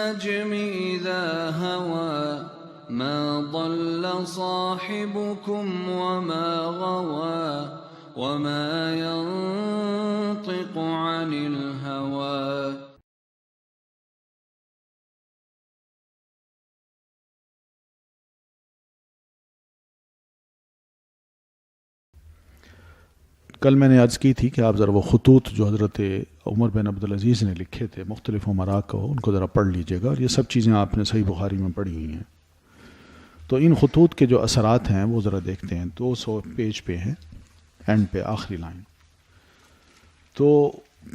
والنجم إذا هوى ما ضل صاحبكم وما غوى وما ينطق عن الهوى. کل میں نے عرض کی تھی کہ آپ ذرا وہ خطوط جو حضرت عمر بن عبدالعزیز نے لکھے تھے مختلف امراء کو، ان کو ذرا پڑھ لیجئے گا، اور یہ سب چیزیں آپ نے صحیح بخاری میں پڑھی ہوئی ہیں. تو ان خطوط کے جو اثرات ہیں وہ ذرا دیکھتے ہیں. 200 پیج پہ ہیں، اینڈ پہ آخری لائن. تو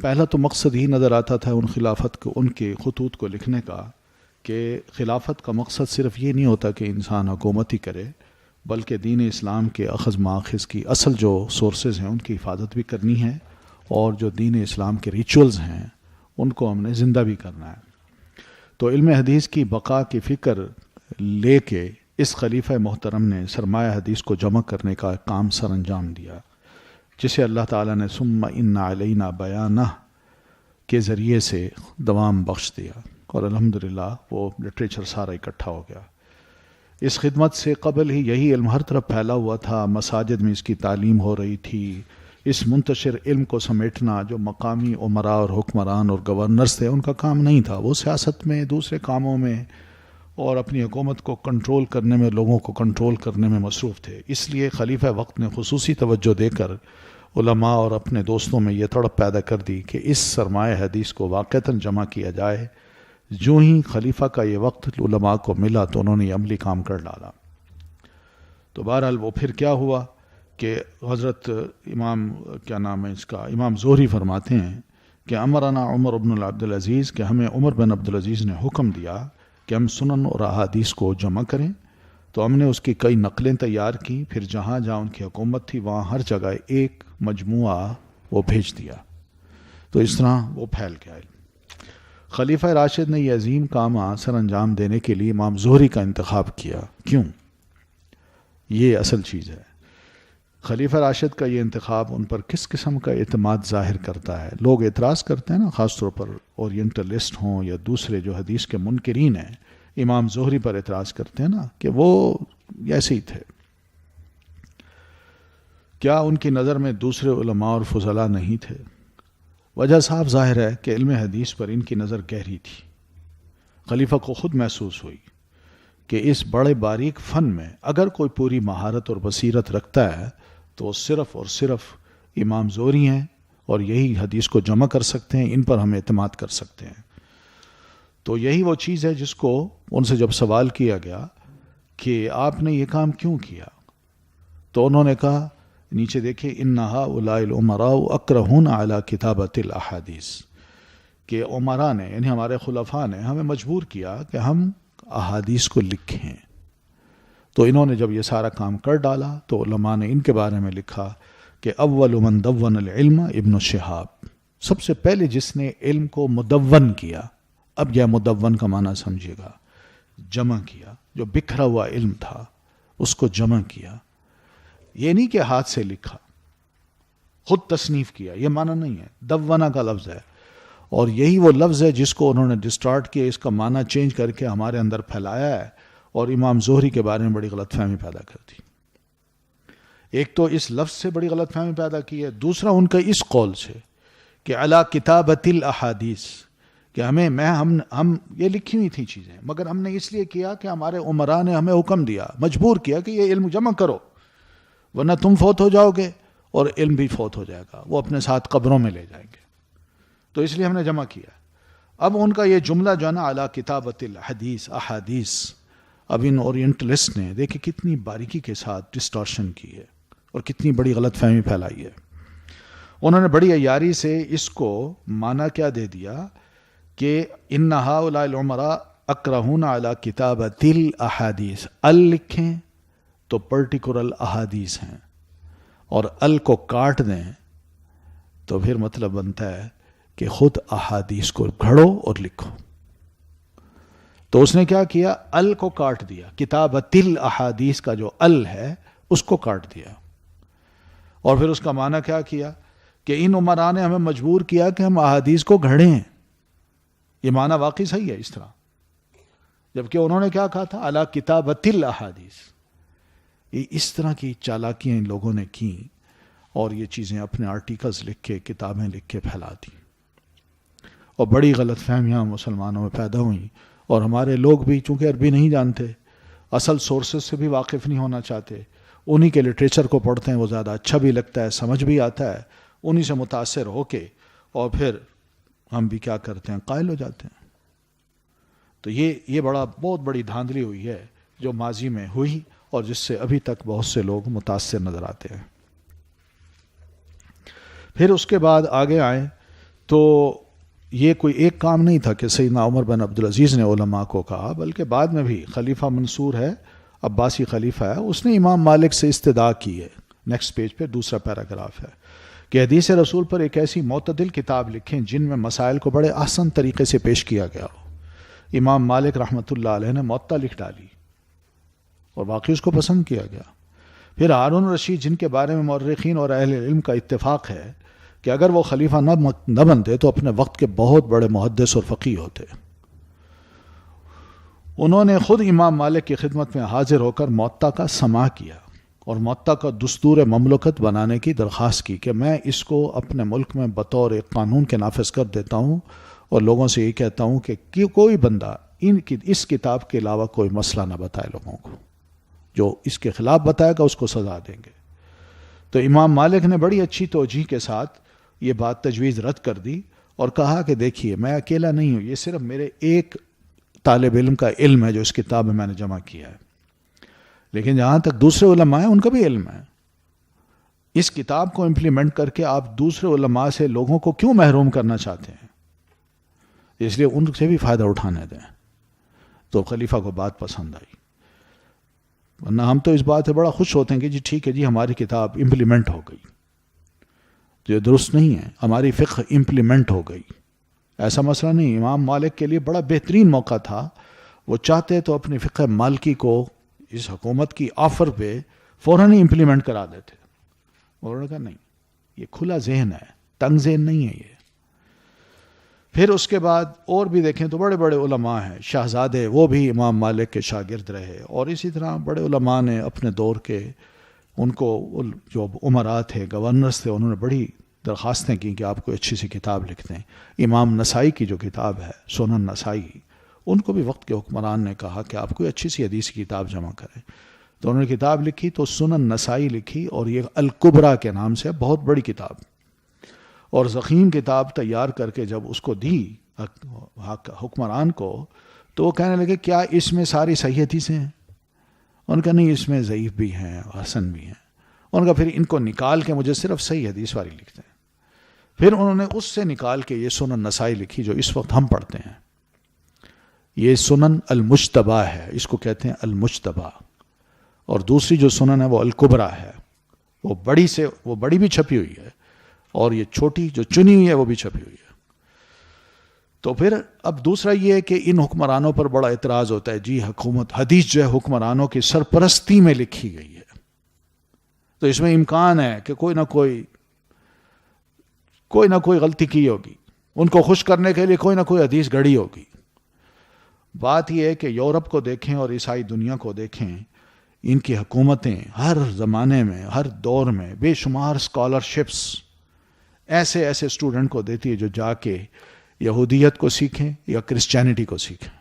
پہلا تو مقصد ہی نظر آتا تھا ان خلافت کو، ان کے خطوط کو لکھنے کا، کہ خلافت کا مقصد صرف یہ نہیں ہوتا کہ انسان حکومت ہی کرے، بلکہ دین اسلام کے اخذ ماخذ کی اصل جو سورسز ہیں ان کی حفاظت بھی کرنی ہے، اور جو دین اسلام کے ریچولز ہیں ان کو ہم نے زندہ بھی کرنا ہے. تو علم حدیث کی بقا کی فکر لے کے اس خلیفہ محترم نے سرمایہ حدیث کو جمع کرنے کا کام سر انجام دیا، جسے اللہ تعالیٰ نے ثم ان علینا بیانہ کے ذریعے سے دوام بخش دیا، اور الحمدللہ وہ لٹریچر سارا اکٹھا ہو گیا. اس خدمت سے قبل ہی یہی علم ہر طرف پھیلا ہوا تھا، مساجد میں اس کی تعلیم ہو رہی تھی. اس منتشر علم کو سمیٹنا جو مقامی امراء اور حکمران اور گورنرز تھے ان کا کام نہیں تھا. وہ سیاست میں، دوسرے کاموں میں، اور اپنی حکومت کو کنٹرول کرنے میں، لوگوں کو کنٹرول کرنے میں مصروف تھے. اس لیے خلیفہ وقت نے خصوصی توجہ دے کر علماء اور اپنے دوستوں میں یہ تڑپ پیدا کر دی کہ اس سرمایہ حدیث کو واقعتاً جمع کیا جائے. جو ہی خلیفہ کا یہ وقت علماء کو ملا تو انہوں نے یہ عملی کام کر ڈالا. تو بہرحال وہ پھر کیا ہوا کہ حضرت امام زہری فرماتے ہیں کہ امرنا عمر بن عبدالعزیز، کہ ہمیں عمر بن عبدالعزیز نے حکم دیا کہ ہم سنن اور احادیث کو جمع کریں. تو ہم نے اس کی کئی نقلیں تیار کی، پھر جہاں جہاں ان کی حکومت تھی وہاں ہر جگہ ایک مجموعہ وہ بھیج دیا. تو اس طرح وہ پھیل گیا. خلیفہ راشد نے یہ عظیم کام سر انجام دینے کے لیے امام زہری کا انتخاب کیا. کیوں؟ یہ اصل چیز ہے. خلیفہ راشد کا یہ انتخاب ان پر کس قسم کا اعتماد ظاہر کرتا ہے. لوگ اعتراض کرتے ہیں نا، خاص طور پر اورینٹلسٹ ہوں یا دوسرے جو حدیث کے منکرین ہیں، امام زہری پر اعتراض کرتے ہیں نا کہ وہ ایسے ہی تھے. کیا ان کی نظر میں دوسرے علماء اور فضلاء نہیں تھے؟ وجہ صاف ظاہر ہے کہ علم حدیث پر ان کی نظر گہری تھی. خلیفہ کو خود محسوس ہوئی کہ اس بڑے باریک فن میں اگر کوئی پوری مہارت اور بصیرت رکھتا ہے تو وہ صرف اور صرف امام زہری ہیں، اور یہی حدیث کو جمع کر سکتے ہیں، ان پر ہم اعتماد کر سکتے ہیں. تو یہی وہ چیز ہے جس کو ان سے جب سوال کیا گیا کہ آپ نے یہ کام کیوں کیا، تو انہوں نے کہا، نیچے دیکھیں، ان هؤلاء الامراء اکرہون علی کتابۃ الاحادیث، کہ عمراء نے یعنی ہمارے خلفاء نے ہمیں مجبور کیا کہ ہم احادیث کو لکھیں. تو انہوں نے جب یہ سارا کام کر ڈالا تو علماء نے ان کے بارے میں لکھا کہ اول من دون العلم ابن شہاب، سب سے پہلے جس نے علم کو مدون کیا. اب یہ مدون کا معنی سمجھیے گا، جمع کیا. جو بکھرا ہوا علم تھا اس کو جمع کیا. یہ نہیں کہ ہاتھ سے لکھا، خود تصنیف کیا، یہ معنی نہیں ہے. دونا کا لفظ ہے، اور یہی وہ لفظ ہے جس کو انہوں نے ڈسٹارٹ کیا، اس کا معنی چینج کر کے ہمارے اندر پھیلایا ہے، اور امام زہری کے بارے میں بڑی غلط فہمی پیدا کر دی. ایک تو اس لفظ سے بڑی غلط فہمی پیدا کی ہے، دوسرا ان کا اس قول سے کہ علی کتابۃ الاحادیث، کہ ہم یہ لکھی ہوئی تھی چیزیں، مگر ہم نے اس لیے کیا کہ ہمارے عمراء نے ہمیں حکم دیا، مجبور کیا کہ یہ علم جمع کرو، ورنہ تم فوت ہو جاؤ گے اور علم بھی فوت ہو جائے گا، وہ اپنے ساتھ قبروں میں لے جائیں گے. تو اس لیے ہم نے جمع کیا. اب ان کا یہ جملہ جو ہے نا، علی کتابۃ الحدیث، احادیث، اب ان اورینٹلسٹ نے دیکھیں کتنی باریکی کے ساتھ ڈسٹارشن کی ہے اور کتنی بڑی غلط فہمی پھیلائی ہے. انہوں نے بڑی عیاری سے اس کو معنی کیا دے دیا کہ ان هؤلاء العمراء اکرہون علی کتابۃ الاحادیث. لکھیں تو پرٹیکولر احادیث ہیں، اور کو کاٹ دیں تو پھر مطلب بنتا ہے کہ خود احادیث کو گھڑو اور لکھو. تو اس نے کیا کیا، کو کاٹ دیا، کتابۃ الاحادیث کا جو ہے اس کو کاٹ دیا، اور پھر اس کا معنی کیا کیا کہ ان عمراء نے ہمیں مجبور کیا کہ ہم احادیث کو گھڑیں. یہ معنی واقعی صحیح ہے اس طرح، جبکہ انہوں نے کیا کہا تھا؟ علی کتابۃ الاحادیث. اس طرح کی چالاکیاں ان لوگوں نے کی اور یہ چیزیں اپنے آرٹیکلز لکھ کے، کتابیں لکھ کے پھیلا دیں، اور بڑی غلط فہمیاں مسلمانوں میں پیدا ہوئیں. اور ہمارے لوگ بھی چونکہ عربی نہیں جانتے، اصل سورسز سے بھی واقف نہیں ہونا چاہتے، انہی کے لٹریچر کو پڑھتے ہیں، وہ زیادہ اچھا بھی لگتا ہے، سمجھ بھی آتا ہے، انہی سے متاثر ہو کے اور پھر ہم بھی کیا کرتے ہیں، قائل ہو جاتے ہیں. تو یہ بہت بڑی دھاندلی ہوئی ہے جو ماضی میں ہوئی اور جس سے ابھی تک بہت سے لوگ متاثر نظر آتے ہیں. پھر اس کے بعد آگے آئیں تو یہ کوئی ایک کام نہیں تھا کہ سیدنا عمر بن عبدالعزیز نے علماء کو کہا، بلکہ بعد میں بھی خلیفہ منصور ہے، عباسی خلیفہ ہے، اس نے امام مالک سے استدعا کی ہے. نیکسٹ پیج پہ دوسرا پیراگراف ہے کہ حدیث رسول پر ایک ایسی معتدل کتاب لکھیں جن میں مسائل کو بڑے آسان طریقے سے پیش کیا گیا ہو. امام مالک رحمۃ اللہ علیہ نے موطا لکھ ڈالی اور واقعی اس کو پسند کیا گیا. پھر ہارون رشید جن کے بارے میں مورخین اور اہل علم کا اتفاق ہے کہ اگر وہ خلیفہ نہ بنتے تو اپنے وقت کے بہت بڑے محدث اور فقیہ ہوتے. انہوں نے خود امام مالک کی خدمت میں حاضر ہو کر موطا کا سماع کیا اور موطا کا دستور مملکت بنانے کی درخواست کی کہ میں اس کو اپنے ملک میں بطور ایک قانون کے نافذ کر دیتا ہوں اور لوگوں سے یہ کہتا ہوں کہ کوئی بندہ اس کتاب کے علاوہ کوئی مسئلہ نہ بتائے لوگوں کو، جو اس کے خلاف بتائے گا اس کو سزا دیں گے. تو امام مالک نے بڑی اچھی توجیہ کے ساتھ یہ بات تجویز رد کر دی اور کہا کہ دیکھیے میں اکیلا نہیں ہوں، یہ صرف میرے ایک طالب علم کا علم ہے جو اس کتاب میں نے جمع کیا ہے، لیکن جہاں تک دوسرے علماء ہیں ان کا بھی علم ہے. اس کتاب کو امپلیمنٹ کر کے آپ دوسرے علماء سے لوگوں کو کیوں محروم کرنا چاہتے ہیں؟ اس لیے ان سے بھی فائدہ اٹھانے دیں. تو خلیفہ کو بات پسند آئی، ورنہ ہم تو اس بات سے بڑا خوش ہوتے ہیں کہ جی ٹھیک ہے جی ہماری کتاب امپلیمنٹ ہو گئی. تو یہ درست نہیں ہے، ہماری فقہ امپلیمنٹ ہو گئی، ایسا مسئلہ نہیں. امام مالک کے لیے بڑا بہترین موقع تھا، وہ چاہتے تو اپنی فقہ مالکی کو اس حکومت کی آفر پہ فوراً ہی امپلیمنٹ کرا دیتے. انہوں نے کہا نہیں، یہ کھلا ذہن ہے، تنگ ذہن نہیں ہے یہ. پھر اس کے بعد اور بھی دیکھیں تو بڑے بڑے علماء ہیں، شہزادے وہ بھی امام مالک کے شاگرد رہے، اور اسی طرح بڑے علماء نے اپنے دور کے ان کو جو عمراء تھے، گورنرز تھے، انہوں نے بڑی درخواستیں کی کہ آپ کو اچھی سی کتاب لکھ دیں. امام نسائی کی جو کتاب ہے سنن نسائی، ان کو بھی وقت کے حکمران نے کہا کہ آپ کوئی اچھی سی حدیث کی کتاب جمع کریں. تو انہوں نے کتاب لکھی، تو سنن نسائی لکھی، اور یہ الکبریٰ کے نام سے بہت بڑی کتاب، اور ضخیم کتاب تیار کر کے جب اس کو دی حکمران کو تو وہ کہنے لگے کیا اس میں ساری صحیح حدیثیں ہیں؟ ان کا نہیں، اس میں ضعیف بھی ہیں، حسن بھی ہیں. ان کا پھر ان کو نکال کے مجھے صرف صحیح حدیث والی لکھتے ہیں. پھر انہوں نے اس سے نکال کے یہ سنن نسائی لکھی جو اس وقت ہم پڑھتے ہیں. یہ سنن المجتبہ ہے، اس کو کہتے ہیں المجتبہ. اور دوسری جو سنن ہے وہ الکبریٰ ہے، وہ بڑی بھی چھپی ہوئی ہے، اور یہ چھوٹی جو چنی ہوئی ہے وہ بھی چھپی ہوئی ہے. تو پھر اب دوسرا یہ ہے کہ ان حکمرانوں پر بڑا اعتراض ہوتا ہے، جی حدیث جو ہے حکمرانوں کی سرپرستی میں لکھی گئی ہے، تو اس میں امکان ہے کہ کوئی نہ کوئی غلطی کی ہوگی، ان کو خوش کرنے کے لیے کوئی نہ کوئی حدیث گڑی ہوگی. بات یہ ہے کہ یورپ کو دیکھیں اور عیسائی دنیا کو دیکھیں، ان کی حکومتیں ہر زمانے میں، ہر دور میں بے شمار اسکالرشپس ایسے اسٹوڈنٹ کو دیتی ہے جو جا کے یہودیت کو سیکھیں یا کرسچینٹی کو سیکھیں،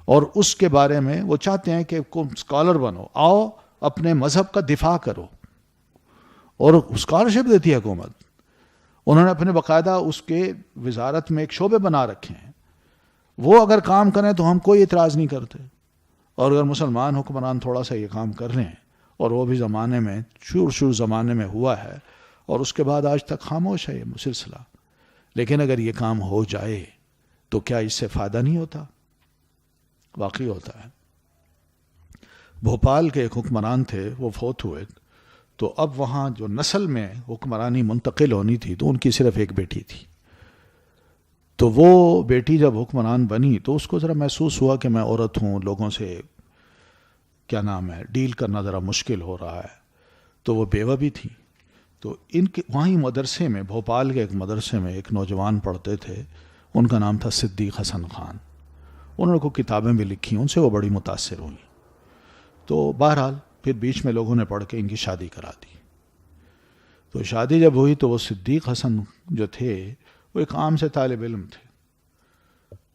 اور اس کے بارے میں وہ چاہتے ہیں کہ اسکالر بنو، آؤ اپنے مذہب کا دفاع کرو، اور اسکالرشپ دیتی ہے حکومت. انہوں نے اپنے باقاعدہ اس کے وزارت میں ایک شعبے بنا رکھے ہیں، وہ اگر کام کریں تو ہم کوئی اعتراض نہیں کرتے. اور اگر مسلمان حکمران تھوڑا سا یہ کام کر رہے ہیں، اور وہ بھی زمانے میں شروع زمانے میں ہوا ہے اور اس کے بعد آج تک خاموش ہے یہ سلسلہ، لیکن اگر یہ کام ہو جائے تو کیا اس سے فائدہ نہیں ہوتا؟ واقعی ہوتا ہے. بھوپال کے ایک حکمران تھے، وہ فوت ہوئے، تو اب وہاں جو نسل میں حکمرانی منتقل ہونی تھی تو ان کی صرف ایک بیٹی تھی. تو وہ بیٹی جب حکمران بنی تو اس کو ذرا محسوس ہوا کہ میں عورت ہوں، لوگوں سے ڈیل کرنا ذرا مشکل ہو رہا ہے. تو وہ بیوہ بھی تھی. تو ان کے وہیں مدرسے میں، بھوپال کے ایک مدرسے میں ایک نوجوان پڑھتے تھے، ان کا نام تھا صدیق حسن خان. انہوں نے کوئی کتابیں بھی لکھی، ان سے وہ بڑی متاثر ہوئی. تو بہرحال پھر بیچ میں لوگوں نے پڑھ کے ان کی شادی کرا دی. تو شادی جب ہوئی تو وہ صدیق حسن جو تھے وہ ایک عام سے طالب علم تھے.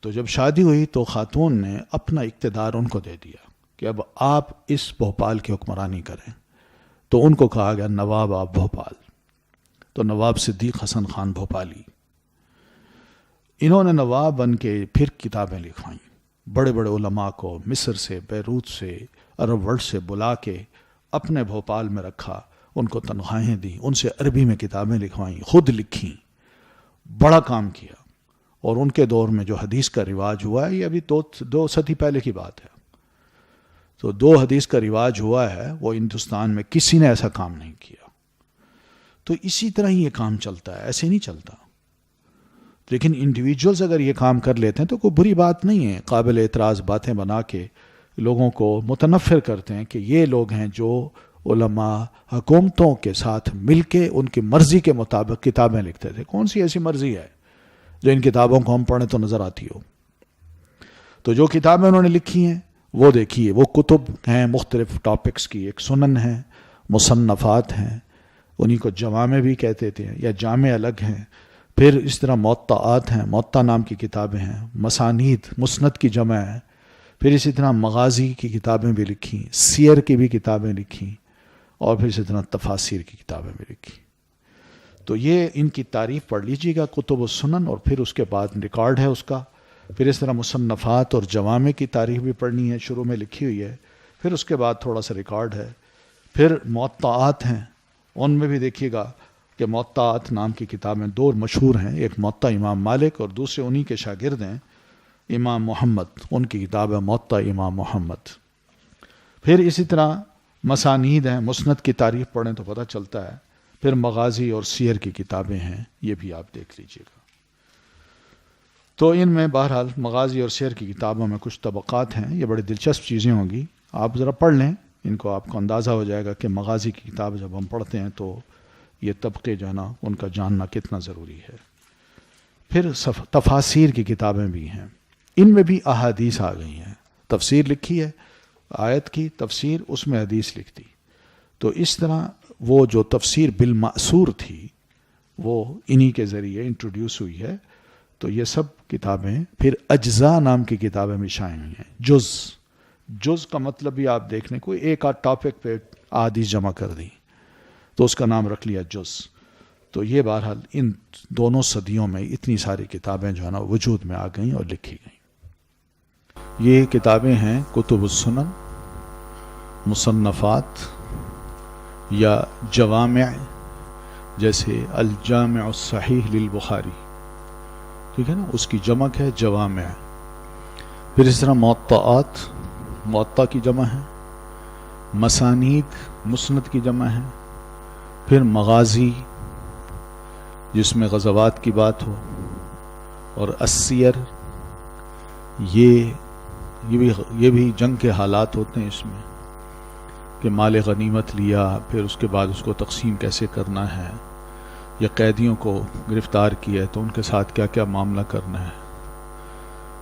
تو جب شادی ہوئی تو خاتون نے اپنا اقتدار ان کو دے دیا کہ اب آپ اس بھوپال کی حکمرانی کریں. تو ان کو کہا گیا نواب آپ بھوپال. تو نواب صدیق حسن خان بھوپالی. انہوں نے نواب بن کے پھر کتابیں لکھوائیں. بڑے بڑے علماء کو مصر سے، بیروت سے، عرب ورلڈ سے بلا کے اپنے بھوپال میں رکھا، ان کو تنخواہیں دیں، ان سے عربی میں کتابیں لکھوائیں، خود لکھیں، بڑا کام کیا. اور ان کے دور میں جو حدیث کا رواج ہوا ہے، یہ ابھی دو صدی پہلے کی بات ہے. تو 2 حدیث کا رواج ہوا ہے، وہ ہندوستان میں کسی نے ایسا کام نہیں کیا. تو اسی طرح ہی یہ کام چلتا ہے، ایسے نہیں چلتا. لیکن انڈیویجولز اگر یہ کام کر لیتے ہیں تو کوئی بری بات نہیں ہے. قابل اعتراض باتیں بنا کے لوگوں کو متنفر کرتے ہیں کہ یہ لوگ ہیں جو علماء حکومتوں کے ساتھ مل کے ان کی مرضی کے مطابق کتابیں لکھتے تھے. کون سی ایسی مرضی ہے جو ان کتابوں کو ہم پڑھیں تو نظر آتی ہو؟ تو جو کتابیں انہوں نے لکھی ہیں وہ دیکھیے، وہ کتب ہیں مختلف ٹاپکس کی. ایک سنن ہے، مصنفات ہیں، انہی کو جوامع بھی کہتے تھے یا جامع الگ ہیں. پھر اس طرح موطئات ہیں، موطا نام کی کتابیں ہیں. مسانید، مسند کی جمع ہے. پھر اسی طرح مغازی کی کتابیں بھی لکھیں، سیر کی بھی کتابیں لکھیں، اور پھر اسی طرح تفاسیر کی کتابیں بھی لکھیں. تو یہ ان کی تعریف پڑھ لیجیے گا، کتب السنن، اور پھر اس کے بعد ریکارڈ ہے اس کا. پھر اس طرح مصنفات اور جوامع کی تاریخ بھی پڑھنی ہے، شروع میں لکھی ہوئی ہے. پھر اس کے بعد تھوڑا سا ریکارڈ ہے. پھر موطئات ہیں، ان میں بھی دیکھیے گا کہ موطئات نام کی کتابیں 2 مشہور ہیں. ایک موطا امام مالک اور دوسرے انہی کے شاگرد ہیں امام محمد، ان کی کتاب ہے موطا امام محمد. پھر اسی طرح مسانید ہیں، مسند کی تاریخ پڑھیں تو پتہ چلتا ہے. پھر مغازی اور سیر کی کتابیں ہیں، یہ بھی آپ دیکھ لیجئے گا. تو ان میں بہرحال مغازی اور سیر کی کتابوں میں کچھ طبقات ہیں. یہ بڑی دلچسپ چیزیں ہوں گی، آپ ذرا پڑھ لیں ان کو، آپ کو اندازہ ہو جائے گا کہ مغازی کی کتاب جب ہم پڑھتے ہیں تو یہ طبقے جو ہے نا ان کا جاننا کتنا ضروری ہے. پھر تفاسیر کی کتابیں بھی ہیں، ان میں بھی احادیث آ گئی ہیں. تفسیر لکھی ہے آیت کی تفسیر، اس میں حدیث لکھ دی. تو اس طرح وہ جو تفسیر بالمأثور تھی وہ انہی کے ذریعے انٹروڈیوس ہوئی ہے. تو یہ سب کتابیں. پھر اجزاء نام کی کتابیں بھی شائع ہوئی ہیں. جز کا مطلب بھی آپ دیکھ لیں، کوئی ایک آدھ ٹاپک پہ احادیث جمع کر دی تو اس کا نام رکھ لیا جز. تو یہ بہرحال ان دونوں صدیوں میں اتنی ساری کتابیں جو ہے نا وجود میں آ گئیں اور لکھی گئیں. یہ کتابیں ہیں کتب السنن، مصنفات یا جوامع، جیسے الجامع الصحیح للبخاری، ٹھیک ہے نا، اس کی جمع ہے جوامع. پھر اس طرح موطئات، موطا کی جمع ہے. مسانید، مسند کی جمع ہے. پھر مغازی جس میں غزوات کی بات ہو، اور السیر یہ بھی جنگ کے حالات ہوتے ہیں اس میں، کہ مال غنیمت لیا، پھر اس کے بعد اس کو تقسیم کیسے کرنا ہے، یا قیدیوں کو گرفتار کیا ہے تو ان کے ساتھ کیا کیا معاملہ کرنا ہے.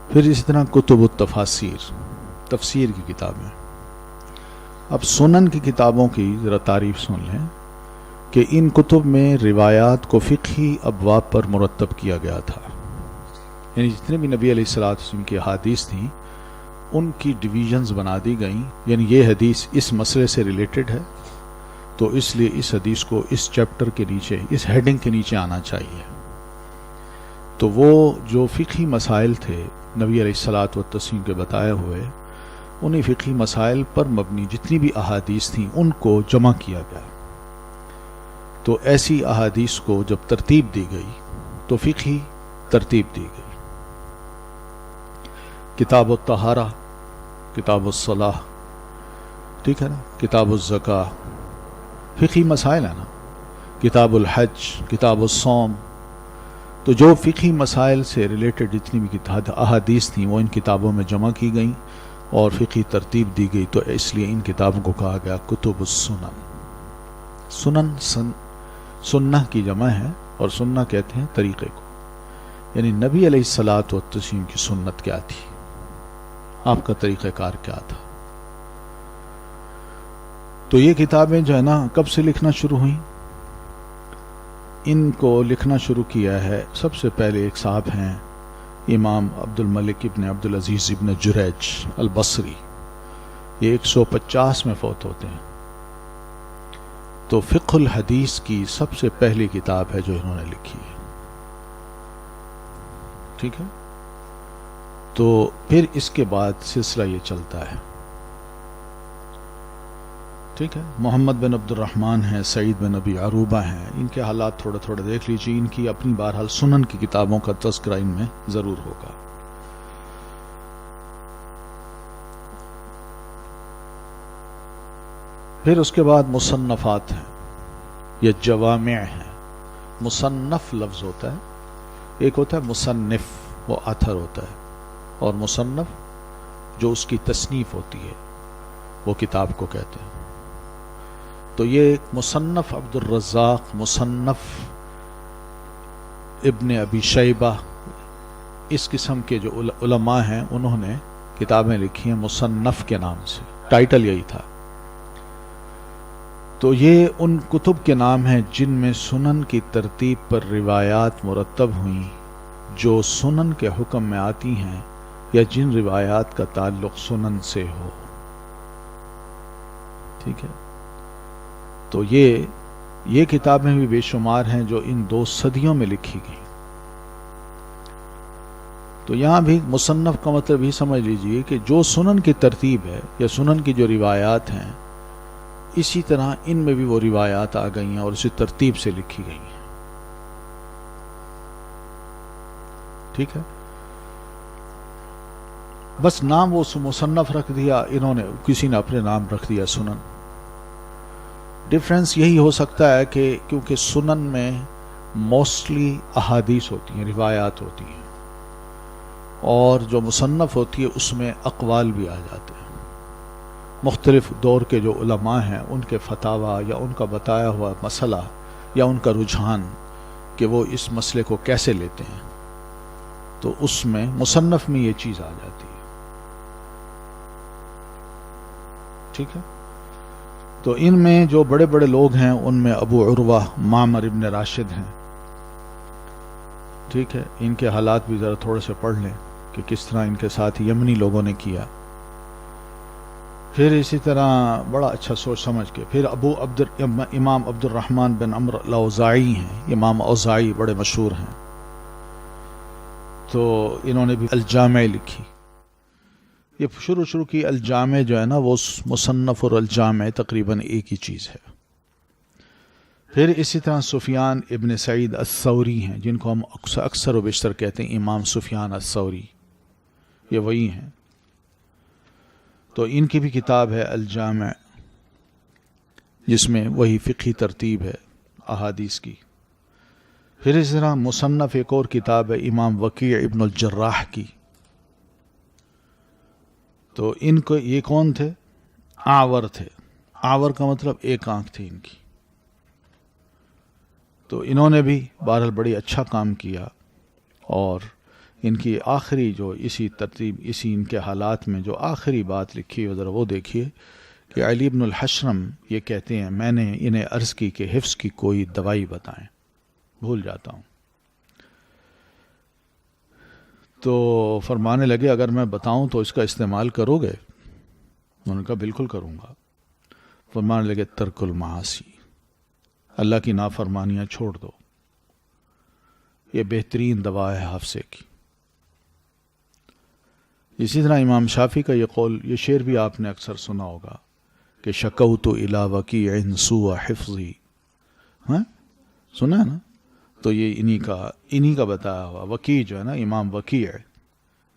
پھر اسی طرح کتب التفاسیر، تفسیر کی کتابیں. اب سنن کی کتابوں کی ذرا تعریف سن لیں کہ ان کتب میں روایات کو فقہی ابواب پر مرتب کیا گیا تھا. یعنی جتنے بھی نبی علیہ السلام کی احادیث تھیں ان کی ڈویژنز بنا دی گئیں. یعنی یہ حدیث اس مسئلے سے ریلیٹڈ ہے تو اس لیے اس حدیث کو اس چیپٹر کے نیچے، اس ہیڈنگ کے نیچے آنا چاہیے. تو وہ جو فقہی مسائل تھے نبی علیہ السلام کے بتائے ہوئے، انہی فقہی مسائل پر مبنی جتنی بھی احادیث تھیں ان کو جمع کیا گیا. تو ایسی احادیث کو جب ترتیب دی گئی تو فقہی ترتیب دی گئی. کتاب الطہارہ، کتاب الصلاح، ٹھیک ہے نا، کتاب الزکاہ، فقہی مسائل ہے نا. کتاب الحج، کتاب الصوم. تو جو فقہی مسائل سے ریلیٹڈ جتنی بھی احادیث تھیں وہ ان کتابوں میں جمع کی گئیں اور فقہی ترتیب دی گئی. تو اس لیے ان کتابوں کو کہا گیا کتب السنن. سنن سنہ کی جمع ہے، اور سنہ کہتے ہیں طریقے کو. یعنی نبی علیہ السلام کی سنت کیا تھی، آپ کا طریقہ کار کیا تھا. تو یہ کتابیں جو ہے نا کب سے لکھنا شروع ہوئیں؟ ان کو لکھنا شروع کیا ہے سب سے پہلے ایک صاحب ہیں امام عبد الملک ابن عبد العزیز ابن جریج البصری. یہ 150 میں فوت ہوتے ہیں. تو فقہ الحدیث کی سب سے پہلی کتاب ہے جو انہوں نے لکھی ہے. ٹھیک ہے. تو پھر اس کے بعد سلسلہ یہ چلتا ہے. ٹھیک ہے. محمد بن عبد الرحمن ہیں، سعید بن ابی عروبہ ہیں. ان کے حالات تھوڑے تھوڑے دیکھ لیجیے. ان کی اپنی بہرحال سنن کی کتابوں کا تذکرہ ان میں ضرور ہوگا. پھر اس کے بعد مصنفات ہیں یا جوامع ہیں. مصنف لفظ ہوتا ہے، ایک ہوتا ہے مصنف، وہ آتھر ہوتا ہے، اور مصنف جو اس کی تصنیف ہوتی ہے وہ کتاب کو کہتے ہیں. تو یہ مصنف عبد الرزاق، مصنف ابن ابی شیبہ، اس قسم کے جو علماء ہیں انہوں نے کتابیں لکھی ہیں مصنف کے نام سے. ٹائٹل یہی تھا. تو یہ ان کتب کے نام ہیں جن میں سنن کی ترتیب پر روایات مرتب ہوئیں جو سنن کے حکم میں آتی ہیں یا جن روایات کا تعلق سنن سے ہو. ٹھیک ہے. تو یہ کتابیں بھی بے شمار ہیں جو ان 2 صدیوں میں لکھی گئیں. تو یہاں بھی مصنف کا مطلب یہ سمجھ لیجئے کہ جو سنن کی ترتیب ہے یا سنن کی جو روایات ہیں اسی طرح ان میں بھی وہ روایات آ گئی ہیں اور اسی ترتیب سے لکھی گئی ہیں. ٹھیک ہے. بس نام وہ مصنف رکھ دیا انہوں نے، کسی نے اپنے نام رکھ دیا سنن. ڈفرینس یہی ہو سکتا ہے کہ کیونکہ سنن میں موسٹلی احادیث ہوتی ہیں، روایات ہوتی ہیں، اور جو مصنف ہوتی ہے اس میں اقوال بھی آ جاتے ہیں. مختلف دور کے جو علماء ہیں ان کے فتاویٰ یا ان کا بتایا ہوا مسئلہ یا ان کا رجحان کہ وہ اس مسئلے کو کیسے لیتے ہیں، تو اس میں مصنف میں یہ چیز آ جاتی ہے. ٹھیک ہے. تو ان میں جو بڑے بڑے لوگ ہیں ان میں ابو عروہ معمر ابن راشد ہیں. ٹھیک ہے. ان کے حالات بھی ذرا تھوڑے سے پڑھ لیں کہ کس طرح ان کے ساتھ یمنی لوگوں نے کیا. پھر اسی طرح بڑا اچھا سوچ سمجھ کے پھر امام عبد الرحمن بن عمر الاوزاعی ہیں. امام اوزاعی بڑے مشہور ہیں. تو انہوں نے بھی الجامع لکھی. یہ شروع کی الجامع جو ہے نا وہ مصنف اور الجامع تقریباً ایک ہی چیز ہے. پھر اسی طرح سفیان ابن سعید الثوری ہیں جن کو ہم اکثر و بیشتر کہتے ہیں امام سفیان الثوری، یہ وہی ہیں. تو ان کی بھی کتاب ہے الجامع جس میں وہی فقہی ترتیب ہے احادیث کی. پھر اس طرح مصنف ایک اور کتاب ہے امام وکیع ابن الجراح کی. تو ان کو یہ کون تھے؟ آور تھے. آور کا مطلب ایک آنکھ تھی ان کی. تو انہوں نے بھی بہرحال بڑی اچھا کام کیا. اور ان کی آخری جو اسی ترتیب اسی ان کے حالات میں جو آخری بات لکھی ہے ذرا وہ دیکھیے کہ علی بن الحشرم یہ کہتے ہیں میں نے انہیں عرض کی کہ حفظ کی کوئی دوائی بتائیں، بھول جاتا ہوں. تو فرمانے لگے اگر میں بتاؤں تو اس کا استعمال کرو گے؟ انہوں نے کہا بالکل کروں گا. فرمانے لگے ترک المعاصی، اللہ کی نافرمانیاں چھوڑ دو، یہ بہترین دوا ہے حافظے کی. اسی طرح امام شافعی کا یہ قول، یہ شعر بھی آپ نے اکثر سنا ہوگا کہ شکوت الی وکیع سوء حفظی. ہاں سنا ہے نا؟ تو یہ انہی کا بتایا ہوا وکیع جو ہے نا، امام وکیع،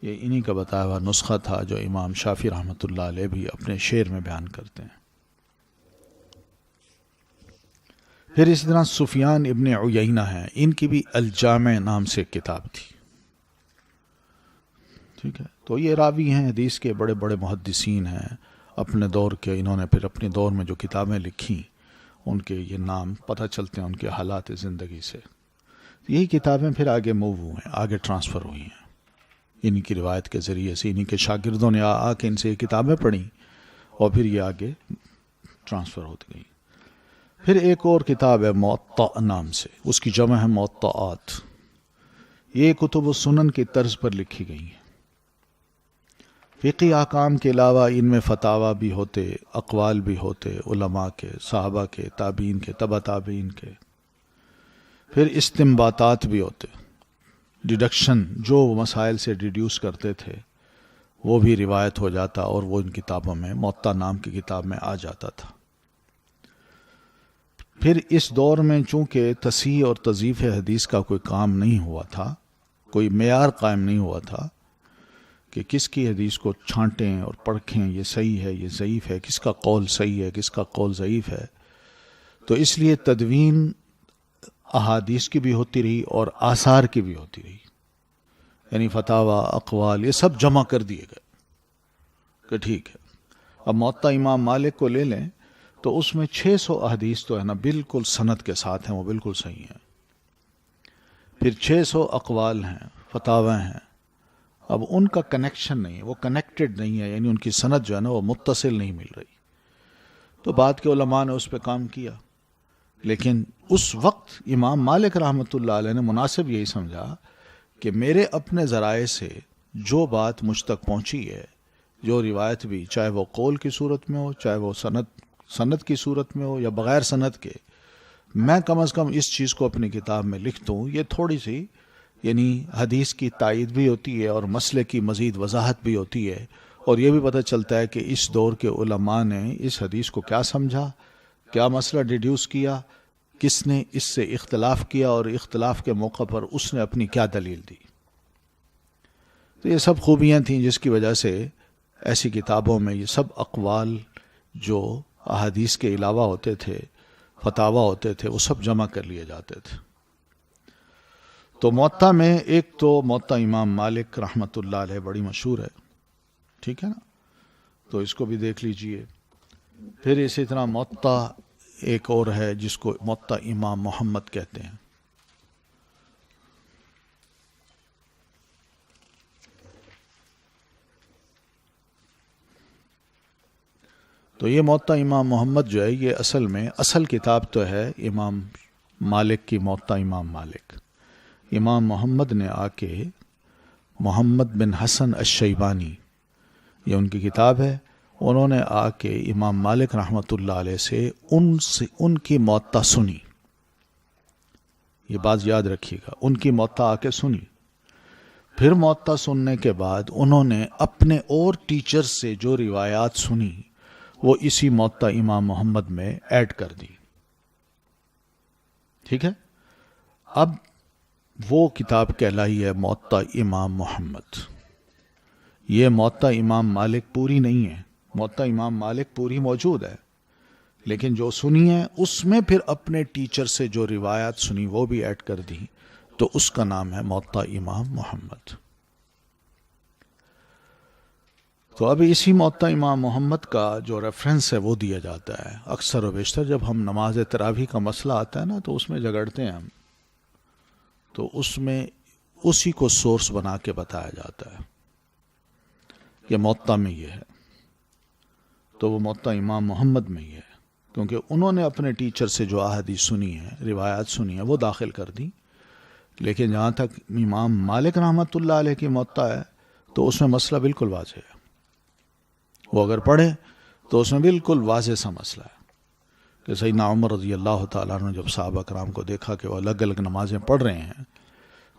یہ انہی کا بتایا ہوا نسخہ تھا جو امام شافعی رحمۃ اللہ علیہ بھی اپنے شعر میں بیان کرتے ہیں. پھر اسی طرح سفیان ابن عیینہ ہیں، ان کی بھی الجامع نام سے کتاب تھی. ٹھیک ہے. تو یہ راوی ہیں حدیث کے، بڑے بڑے محدثین ہیں اپنے دور کے. انہوں نے پھر اپنے دور میں جو کتابیں لکھی ان کے یہ نام پتہ چلتے ہیں ان کے حالات زندگی سے. یہی کتابیں پھر آگے موو ہوئے ہیں، آگے ٹرانسفر ہوئی ہیں. انہی کی روایت کے ذریعے سے انہی کے شاگردوں نے آ کے ان سے یہ کتابیں پڑھیں اور پھر یہ آگے ٹرانسفر ہوتی گئی. پھر ایک اور کتاب ہے موطا نام سے، اس کی جمع ہے موطئات. یہ کتب السنن کی طرز پر لکھی گئی ہیں. فقہی احکام کے علاوہ ان میں فتاوی بھی ہوتے، اقوال بھی ہوتے علماء کے، صحابہ کے، تابعین کے، تبع تابعین کے. پھر استنباطات بھی ہوتے، ڈیڈکشن جو مسائل سے ڈیڈیوس کرتے تھے وہ بھی روایت ہو جاتا اور وہ ان کتابوں میں موطا نام کی کتاب میں آ جاتا تھا. پھر اس دور میں چونکہ تصحیح اور تضعیف حدیث کا کوئی کام نہیں ہوا تھا، کوئی معیار قائم نہیں ہوا تھا کہ کس کی حدیث کو چھانٹیں اور پرکھیں یہ صحیح ہے یہ ضعیف ہے، کس کا قول صحیح ہے کس کا قول ضعیف ہے، تو اس لیے تدوین احادیث کی بھی ہوتی رہی اور آثار کی بھی ہوتی رہی. یعنی فتاوی، اقوال یہ سب جمع کر دیے گئے کہ ٹھیک ہے. اب موطا امام مالک کو لے لیں تو اس میں 600 احادیث تو ہے نا بالکل سند کے ساتھ ہیں، وہ بالکل صحیح ہیں. پھر 600 اقوال ہیں، فتاوی ہیں. اب ان کا کنیکشن نہیں ہے، وہ کنیکٹڈ نہیں ہے، یعنی ان کی سند جو ہے نا وہ متصل نہیں مل رہی. تو بعد کے علماء نے اس پہ کام کیا، لیکن اس وقت امام مالک رحمۃ اللہ علیہ نے مناسب یہی سمجھا کہ میرے اپنے ذرائع سے جو بات مجھ تک پہنچی ہے، جو روایت بھی چاہے وہ قول کی صورت میں ہو چاہے وہ سند کی صورت میں ہو یا بغیر سند کے، میں کم از کم اس چیز کو اپنی کتاب میں لکھ دوں. یہ تھوڑی سی یعنی حدیث کی تائید بھی ہوتی ہے اور مسئلے کی مزید وضاحت بھی ہوتی ہے، اور یہ بھی پتہ چلتا ہے کہ اس دور کے علماء نے اس حدیث کو کیا سمجھا، کیا مسئلہ ڈیڈیوس کیا، کس نے اس سے اختلاف کیا اور اختلاف کے موقع پر اس نے اپنی کیا دلیل دی. تو یہ سب خوبیاں تھیں جس کی وجہ سے ایسی کتابوں میں یہ سب اقوال جو احادیث کے علاوہ ہوتے تھے، فتاوی ہوتے تھے، وہ سب جمع کر لیے جاتے تھے. تو موطا میں ایک تو موطا امام مالک رحمۃ اللہ علیہ بڑی مشہور ہے، ٹھیک ہے نا، تو اس کو بھی دیکھ لیجئے. پھر اسی طرح موطا ایک اور ہے جس کو موطا امام محمد کہتے ہیں. تو یہ موطا امام محمد جو ہے یہ اصل میں اصل کتاب تو ہے امام مالک کی موطا امام مالک. امام محمد نے آ کے محمد بن حسن الشیبانی، یہ ان کی کتاب ہے، انہوں نے آ کے امام مالک رحمۃ اللہ علیہ سے ان کی موطا سنی. یہ بات یاد رکھیے گا، ان کی موطا آ کے سنی. پھر موطا سننے کے بعد انہوں نے اپنے اور ٹیچر سے جو روایات سنی وہ اسی موطا امام محمد میں ایڈ کر دی. ٹھیک ہے، اب وہ کتاب کہلائی ہے موطا امام محمد. یہ موطا امام مالک پوری نہیں ہے، موطا امام مالک پوری موجود ہے، لیکن جو سنی ہے اس میں پھر اپنے ٹیچر سے جو روایات سنی وہ بھی ایڈ کر دی، تو اس کا نام ہے موطا امام محمد. تو اب اسی موطا امام محمد کا جو ریفرنس ہے وہ دیا جاتا ہے اکثر و بیشتر. جب ہم نماز تراویح کا مسئلہ آتا ہے نا تو اس میں جھگڑتے ہیں ہم، تو اس میں اسی کو سورس بنا کے بتایا جاتا ہے کہ موطا میں یہ ہے، تو وہ موطا امام محمد میں ہی ہے، کیونکہ انہوں نے اپنے ٹیچر سے جو احادیث سنی ہے، روایات سنی ہیں، وہ داخل کر دی. لیکن جہاں تک امام مالک رحمۃ اللہ علیہ کی موطا ہے تو اس میں مسئلہ بالکل واضح ہے. وہ اگر پڑھے تو اس میں بالکل واضح سا مسئلہ ہے کہ سیدنا عمر رضی اللہ تعالیٰ نے جب صحابہ کرام کو دیکھا کہ وہ الگ الگ نمازیں پڑھ رہے ہیں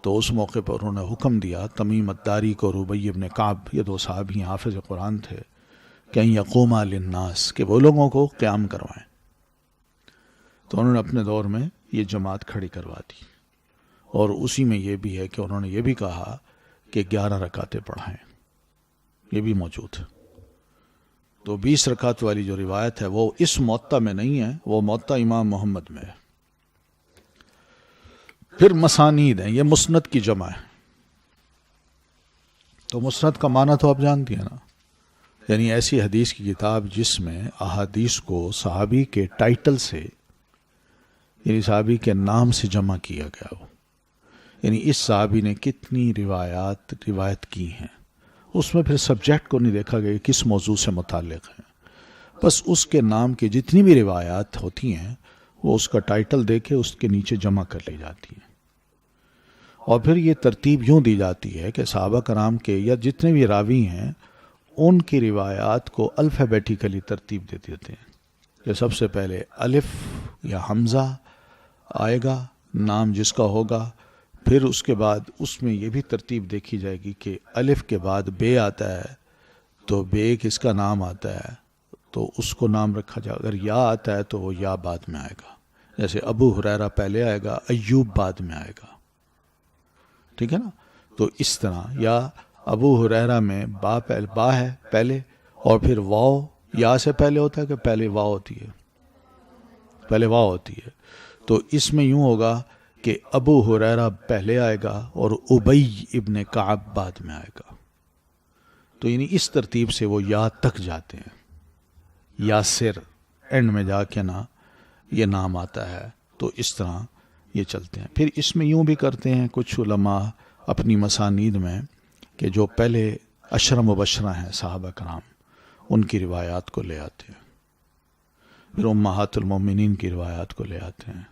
تو اس موقع پر انہوں نے حکم دیا تمیم الداری کو، ربیع ابن کعب، یہ دو صحابی حافظ قرآن تھے، کہ یقوما للناس، کہ وہ لوگوں کو قیام کروائیں. تو انہوں نے اپنے دور میں یہ جماعت کھڑی کروا دی، اور اسی میں یہ بھی ہے کہ انہوں نے یہ بھی کہا کہ 11 رکعتیں پڑھائیں، یہ بھی موجود ہے. تو 20 رکعت والی جو روایت ہے وہ اس موطا میں نہیں ہے، وہ موطا امام محمد میں ہے. پھر مسانید ہیں، یہ مسند کی جمع ہے. تو مسند کا معنی تو آپ جانتی ہیں نا، یعنی ایسی حدیث کی کتاب جس میں احادیث کو صحابی کے ٹائٹل سے، یعنی صحابی کے نام سے جمع کیا گیا ہو. یعنی اس صحابی نے کتنی روایت کی ہیں، اس میں پھر سبجیکٹ کو نہیں دیکھا گیا کس موضوع سے متعلق ہے، بس اس کے نام کی جتنی بھی روایات ہوتی ہیں وہ اس کا ٹائٹل دے کے اس کے نیچے جمع کر لی جاتی ہیں، اور پھر یہ ترتیب یوں دی جاتی ہے کہ صحابہ کرام کے یا جتنے بھی راوی ہیں ان کی روایات کو الفابیٹیکلی ترتیب دے دیتے ہیں، کہ سب سے پہلے الف یا حمزہ آئے گا، نام جس کا ہوگا، پھر اس کے بعد اس میں یہ بھی ترتیب دیکھی جائے گی کہ الف کے بعد بے آتا ہے تو بے کس کا نام آتا ہے تو اس کو نام رکھا جائے، اگر یا آتا ہے تو وہ یا بعد میں آئے گا، جیسے ابو ہریرہ پہلے آئے گا، ایوب بعد میں آئے گا، ٹھیک ہے نا؟ تو اس طرح یا ابو ہریرہ میں با ہے پہلے، اور پھر واو یا سے پہلے ہوتا ہے کہ پہلے واو ہوتی ہے؟ پہلے واو ہوتی ہے، تو اس میں یوں ہوگا کہ ابو ہریرہ پہلے آئے گا اور ابی ابن کعب بعد میں آئے گا، تو یعنی اس ترتیب سے وہ یا تک جاتے ہیں، یاسر اینڈ میں جا کے نا یہ نام آتا ہے، تو اس طرح یہ چلتے ہیں۔ پھر اس میں یوں بھی کرتے ہیں کچھ علماء اپنی مسانید میں کہ جو پہلے عشرہ مبشرہ ہیں صحابہ کرام ان کی روایات کو لے آتے ہیں، پھر امہات المومنین کی روایات کو لے آتے ہیں،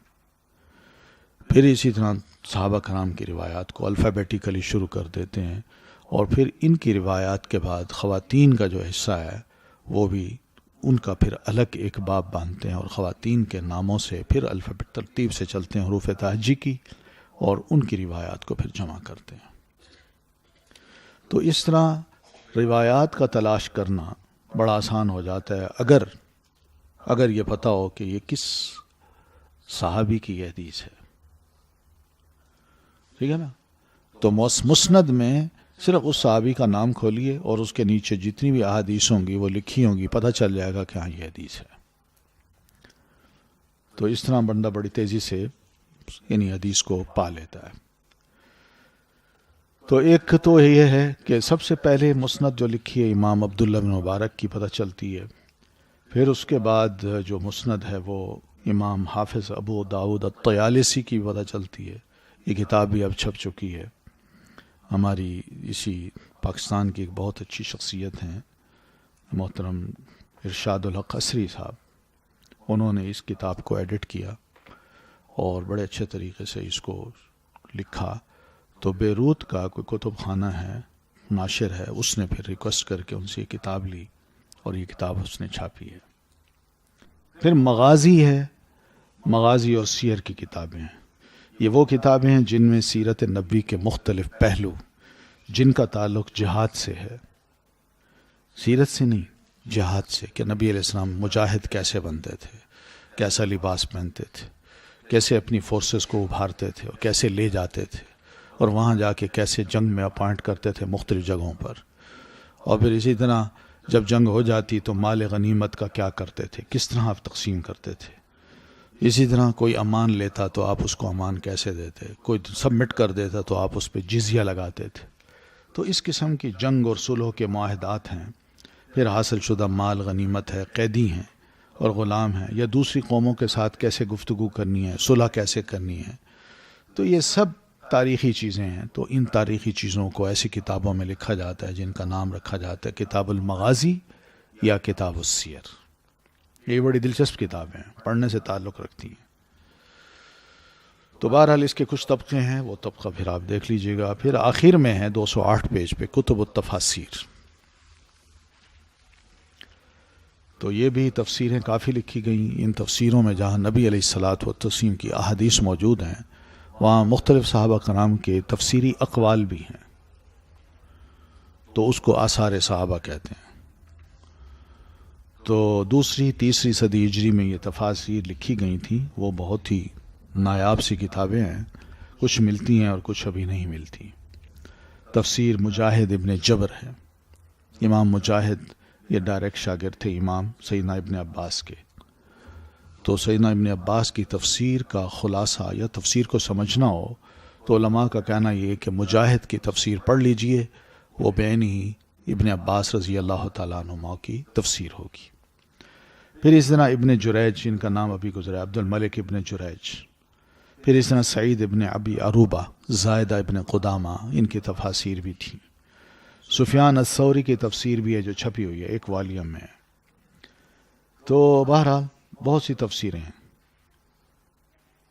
پھر اسی طرح صحابہ کرام کی روایات کو الفابیٹیکلی شروع کر دیتے ہیں، اور پھر ان کی روایات کے بعد خواتین کا جو حصہ ہے وہ بھی ان کا پھر الگ ایک باب باندھتے ہیں، اور خواتین کے ناموں سے پھر الفابیٹ ترتیب سے چلتے ہیں حروف تہجی کی، اور ان کی روایات کو پھر جمع کرتے ہیں۔ تو اس طرح روایات کا تلاش کرنا بڑا آسان ہو جاتا ہے اگر یہ پتہ ہو کہ یہ کس صحابی کی یہ حدیث ہے، ٹھیک ہے نا؟ تو مسند میں صرف اس صحابی کا نام کھولیے اور اس کے نیچے جتنی بھی احادیث ہوں گی وہ لکھی ہوں گی، پتہ چل جائے گا کہ ہاں یہ حدیث ہے۔ تو اس طرح بندہ بڑی تیزی سے یعنی حدیث کو پا لیتا ہے۔ تو ایک تو یہ ہے کہ سب سے پہلے مسند جو لکھی ہے امام عبداللہ بن مبارک کی پتہ چلتی ہے، پھر اس کے بعد جو مسند ہے وہ امام حافظ ابو داؤد الطیالسی کی پتہ چلتی ہے، یہ کتاب بھی اب چھپ چکی ہے۔ ہماری اسی پاکستان کی ایک بہت اچھی شخصیت ہیں محترم ارشاد الحق عصری صاحب، انہوں نے اس کتاب کو ایڈٹ کیا اور بڑے اچھے طریقے سے اس کو لکھا، تو بیروت کا کوئی کتب خانہ ہے، ناشر ہے، اس نے پھر ریکویسٹ کر کے ان سے یہ کتاب لی اور یہ کتاب اس نے چھاپی ہے۔ پھر مغازی ہے، مغازی اور سیر کی کتابیں ہیں، یہ وہ کتابیں ہیں جن میں سیرت نبی کے مختلف پہلو جن کا تعلق جہاد سے ہے، سیرت سے نہیں، جہاد سے، کہ نبی علیہ السلام مجاہد کیسے بنتے تھے، کیسا لباس پہنتے تھے، کیسے اپنی فورسز کو ابھارتے تھے اور کیسے لے جاتے تھے، اور وہاں جا کے کیسے جنگ میں اپوائنٹ کرتے تھے مختلف جگہوں پر، اور پھر اسی طرح جب جنگ ہو جاتی تو مال غنیمت کا کیا کرتے تھے، کس طرح آپ تقسیم کرتے تھے، اسی طرح کوئی امان لیتا تو آپ اس کو امان کیسے دیتے، کوئی سبمٹ کر دیتا تو آپ اس پہ جزیہ لگاتے تھے۔ تو اس قسم کی جنگ اور صلح کے معاہدات ہیں، پھر حاصل شدہ مال غنیمت ہے، قیدی ہیں اور غلام ہیں، یا دوسری قوموں کے ساتھ کیسے گفتگو کرنی ہے، صلح کیسے کرنی ہے، تو یہ سب تاریخی چیزیں ہیں۔ تو ان تاریخی چیزوں کو ایسی کتابوں میں لکھا جاتا ہے جن کا نام رکھا جاتا ہے کتاب المغازی یا کتاب السیر۔ یہ بڑی دلچسپ کتابیں ہیں، پڑھنے سے تعلق رکھتی ہیں۔ تو بہرحال اس کے کچھ طبقے ہیں، وہ طبقہ پھر آپ دیکھ لیجئے گا۔ پھر آخر میں ہے 208 پیج پہ کتب التفاسیر، تو یہ بھی تفسیریں کافی لکھی گئیں۔ ان تفسیروں میں جہاں نبی علیہ الصلاۃ والتسلیم کی احادیث موجود ہیں، وہاں مختلف صحابہ کرام کے تفسیری اقوال بھی ہیں، تو اس کو آثار صحابہ کہتے ہیں۔ تو دوسری تیسری صدی ہجری میں یہ تفاسیر لکھی گئی تھیں، وہ بہت ہی نایاب سی کتابیں ہیں، کچھ ملتی ہیں اور کچھ ابھی نہیں ملتی۔ تفسیر مجاہد ابن جبر ہے، امام مجاہد یہ ڈائریکٹ شاگرد تھے امام سیدنا ابن عباس کے۔ تو سیدنا ابن عباس کی تفسیر کا خلاصہ یا تفسیر کو سمجھنا ہو تو علماء کا کہنا یہ کہ مجاہد کی تفسیر پڑھ لیجئے، وہ بین ہی ابن عباس رضی اللہ تعالیٰ عنہما کی تفسیر ہوگی۔ پھر اس طرح ابن جریج، جن کا نام ابھی گزرا، عبد الملک ابن جریج، پھر اس طرح سعید ابن ابی عروبہ، زائدہ ابن قدامہ، ان کی تفاسیر بھی تھیں. سفیان الثوری کی تفسیر بھی ہے جو چھپی ہوئی ہے ایک والیوم میں. تو بہرحال بہت سی تفسیریں ہیں.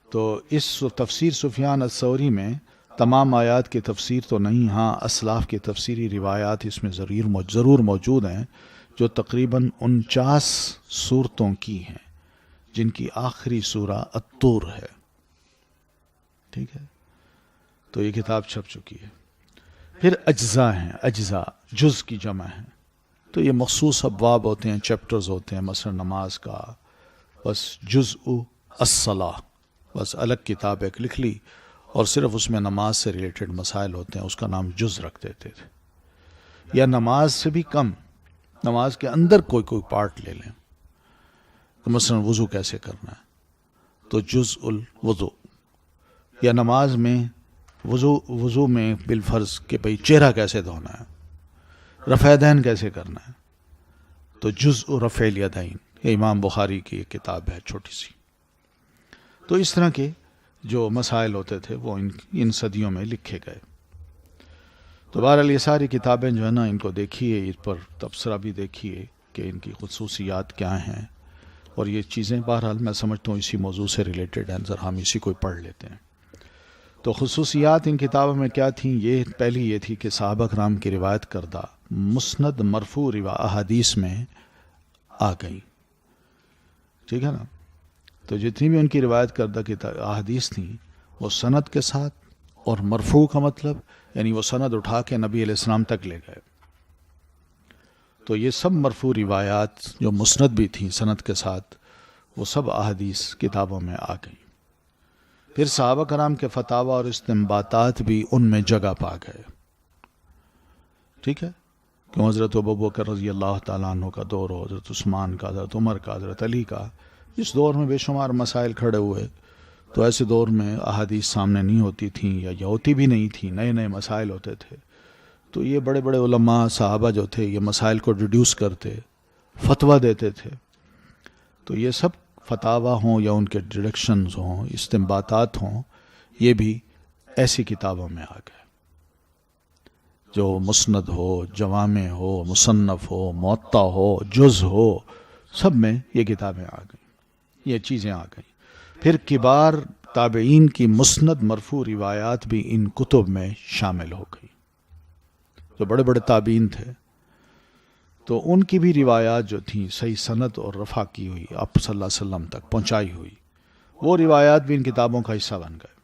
تو اس تفسیر سفیان الثوری میں تمام آیات کی تفسیر تو نہیں، ہاں اسلاف کی تفسیری روایات اس میں ضرور موجود ہیں، جو تقریباً 49 سورتوں کی ہیں، جن کی آخری سورہ الطور ہے. ٹھیک ہے، تو یہ کتاب چھپ چکی ہے. پھر اجزاء ہیں، اجزاء جز کی جمع ہے. تو یہ مخصوص ابواب ہوتے ہیں، چیپٹرز ہوتے ہیں. مثلا نماز کا بس جزء الصلاۃ، بس الگ کتاب ایک لکھ لی اور صرف اس میں نماز سے ریلیٹڈ مسائل ہوتے ہیں، اس کا نام جز رکھ دیتے تھے. یا نماز سے بھی کم، نماز کے اندر کوئی پارٹ لے لیں. تو مثلا وضو کیسے کرنا ہے تو جزء الوضو. یا نماز میں وضو میں بالفرض کہ بھئی چہرہ کیسے دھونا ہے، رفع یدین کیسے کرنا ہے، تو جزء رفع الیدین. یہ امام بخاری کی ایک کتاب ہے چھوٹی سی. تو اس طرح کے جو مسائل ہوتے تھے وہ ان صدیوں میں لکھے گئے. تو بہرحال یہ ساری کتابیں جو ہے نا، ان کو دیکھیے، اس پر تبصرہ بھی دیکھیے کہ ان کی خصوصیات کیا ہیں. اور یہ چیزیں بہرحال میں سمجھتا ہوں اسی موضوع سے ریلیٹڈ ہیں، ذرا ہم اسی کو پڑھ لیتے ہیں. تو خصوصیات ان کتابوں میں کیا تھیں؟ یہ پہلی یہ تھی کہ صحابہ کرام کی روایت کردہ مسند مرفوع احادیث میں آ گئی. ٹھیک ہے نا. تو جتنی بھی ان کی روایت کردہ احادیث تھیں وہ سند کے ساتھ، اور مرفوع کا مطلب یعنی وہ سند اٹھا کے نبی علیہ السلام تک لے گئے. تو یہ سب مرفوع روایات جو مسند بھی تھیں سند کے ساتھ، وہ سب احادیث کتابوں میں آ گئیں. پھر صحابہ کرام کے فتاوی اور استنباطات بھی ان میں جگہ پا گئے. ٹھیک ہے، کہ حضرت ابوبکر رضی اللہ تعالیٰ عنہ کا دور ہو، حضرت عثمان کا، حضرت عمر کا، حضرت علی کا، اس دور میں بے شمار مسائل کھڑے ہوئے. تو ایسے دور میں احادیث سامنے نہیں ہوتی تھیں، یا ہوتی بھی نہیں تھیں، نئے نئے مسائل ہوتے تھے. تو یہ بڑے بڑے علماء صحابہ جو تھے یہ مسائل کو ریڈیوس کرتے، فتویٰ دیتے تھے. تو یہ سب فتاویٰ ہوں یا ان کے ڈائریکشنز ہوں، استنباطات ہوں، یہ بھی ایسی کتابوں میں آ گئے. جو مسند ہو، جوامع ہو، مصنف ہو، موطا ہو، جز ہو، سب میں یہ کتابیں آ گئیں، یہ چیزیں آ گئیں. پھر کبار تابعین کی مسند مرفوع روایات بھی ان کتب میں شامل ہو گئی. جو بڑے بڑے تابعین تھے تو ان کی بھی روایات جو تھیں صحیح سند اور رفع کی ہوئی، آپ صلی اللہ علیہ وسلم تک پہنچائی ہوئی، وہ روایات بھی ان کتابوں کا حصہ بن گئے.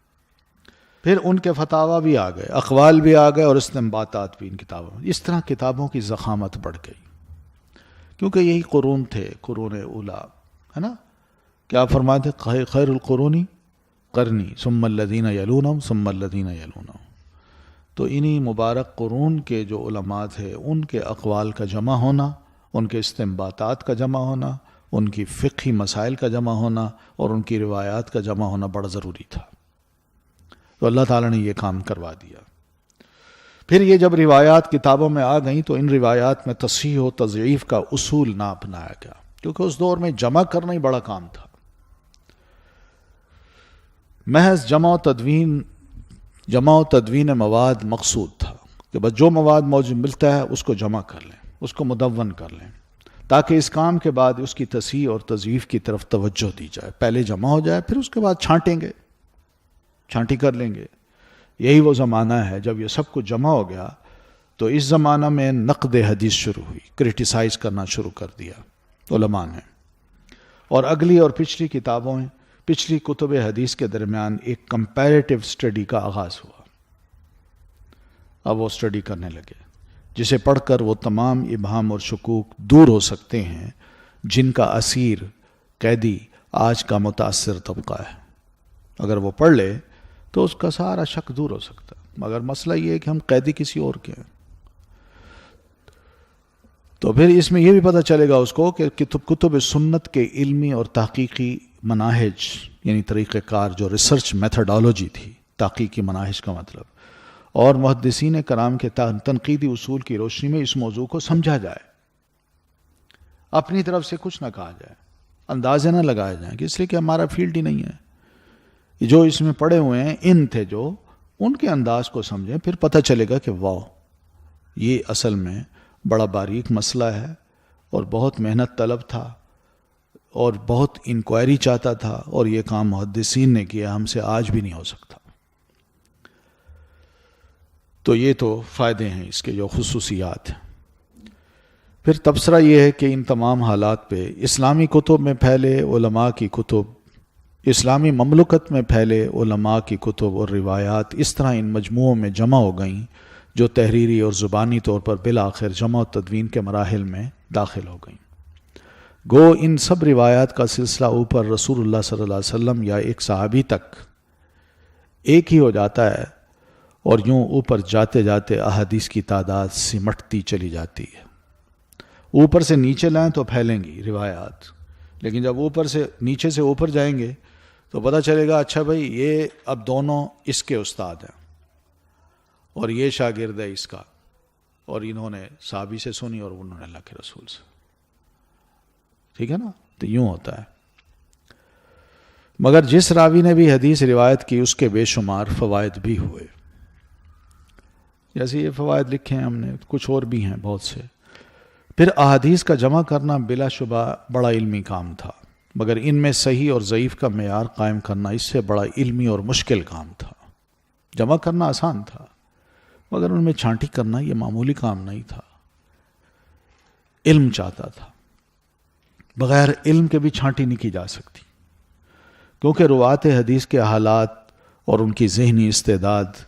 پھر ان کے فتاویٰ بھی آ گئے، اقوال بھی آ گئے، اور استنباطات بھی ان کتابوں میں. اس طرح کتابوں کی ضخامت بڑھ گئی، کیونکہ یہی قرون تھے، قرون اولا، ہے نا. کیا فرماتے؟ خیر القرونی قرنی ثم الذین یلونہم ثم الذین یلونہم. تو انہی مبارک قرون کے جو علماء تھے ان کے اقوال کا جمع ہونا، ان کے استنباطات کا جمع ہونا، ان کی فقہی مسائل کا جمع ہونا، اور ان کی روایات کا جمع ہونا بڑا ضروری تھا. تو اللہ تعالیٰ نے یہ کام کروا دیا. پھر یہ جب روایات کتابوں میں آ گئیں تو ان روایات میں تصحیح و تضعیف کا اصول نہ اپنایا گیا، کیونکہ اس دور میں جمع کرنا ہی بڑا کام تھا. محض جمع و تدوین مواد مقصود تھا کہ بس جو مواد موجود ملتا ہے اس کو جمع کر لیں، اس کو مدون کر لیں، تاکہ اس کام کے بعد اس کی تصحیح اور تضعیف کی طرف توجہ دی جائے. پہلے جمع ہو جائے، پھر اس کے بعد چھانٹی کر لیں گے. یہی وہ زمانہ ہے جب یہ سب کچھ جمع ہو گیا. تو اس زمانہ میں نقد حدیث شروع ہوئی، کرٹیسائز کرنا شروع کر دیا علماء نے. اور اگلی اور پچھلی کتابوں میں، پچھلی کتب حدیث کے درمیان ایک کمپیریٹیو اسٹڈی کا آغاز ہوا. اب وہ اسٹڈی کرنے لگے جسے پڑھ کر وہ تمام ابہام اور شکوک دور ہو سکتے ہیں جن کا اسیر قیدی آج کا متاثر طبقہ ہے. اگر وہ پڑھ لے تو اس کا سارا شک دور ہو سکتا ہے. مگر مسئلہ یہ ہے کہ ہم قیدی کسی اور کے ہیں. تو پھر اس میں یہ بھی پتہ چلے گا اس کو کہ کتب سنت کے علمی اور تحقیقی مناہج، یعنی طریقہ کار، جو ریسرچ میتھڈالوجی تھی، تحقیقی مناہج کا مطلب، اور محدثین کرام کے تنقیدی اصول کی روشنی میں اس موضوع کو سمجھا جائے. اپنی طرف سے کچھ نہ کہا جائے، اندازے نہ لگائے جائیں کہ اس لیے کہ ہمارا فیلڈ ہی نہیں ہے، جو اس میں پڑے ہوئے ہیں ان تھے جو ان کے انداز کو سمجھیں، پھر پتہ چلے گا کہ واہ یہ اصل میں بڑا باریک مسئلہ ہے اور بہت محنت طلب تھا اور بہت انکوائری چاہتا تھا، اور یہ کام محدثین نے کیا، ہم سے آج بھی نہیں ہو سکتا۔ تو یہ تو فائدے ہیں اس کے، جو خصوصیات ہیں۔ پھر تبصرہ یہ ہے کہ ان تمام حالات پہ اسلامی کتب میں پھیلے علماء کی کتب، اسلامی مملکت میں پھیلے علماء کی کتب اور روایات اس طرح ان مجموعوں میں جمع ہو گئیں جو تحریری اور زبانی طور پر بالآخر جمع و تدوین کے مراحل میں داخل ہو گئیں۔ گو ان سب روایات کا سلسلہ اوپر رسول اللہ صلی اللہ علیہ وسلم یا ایک صحابی تک ایک ہی ہو جاتا ہے، اور یوں اوپر جاتے جاتے احادیث کی تعداد سمٹتی چلی جاتی ہے۔ اوپر سے نیچے لائیں تو پھیلیں گی روایات، لیکن جب اوپر سے نیچے سے اوپر جائیں گے تو پتہ چلے گا اچھا بھائی یہ اب دونوں اس کے استاد ہیں اور یہ شاگرد ہے اس کا، اور انہوں نے صحابی سے سنی اور انہوں نے اللہ کے رسول سے۔ ٹھیک ہے نا؟ تو یوں ہوتا ہے۔ مگر جس راوی نے بھی حدیث روایت کی اس کے بے شمار فوائد بھی ہوئے، جیسے یہ فوائد لکھے ہیں ہم نے، کچھ اور بھی ہیں بہت سے۔ پھر احادیث کا جمع کرنا بلا شبہ بڑا علمی کام تھا، مگر ان میں صحیح اور ضعیف کا معیار قائم کرنا اس سے بڑا علمی اور مشکل کام تھا۔ جمع کرنا آسان تھا، مگر ان میں چھانٹی کرنا یہ معمولی کام نہیں تھا، علم چاہتا تھا۔ بغیر علم کے بھی چھانٹی نہیں کی جا سکتی، کیونکہ روات حدیث کے حالات اور ان کی ذہنی استعداد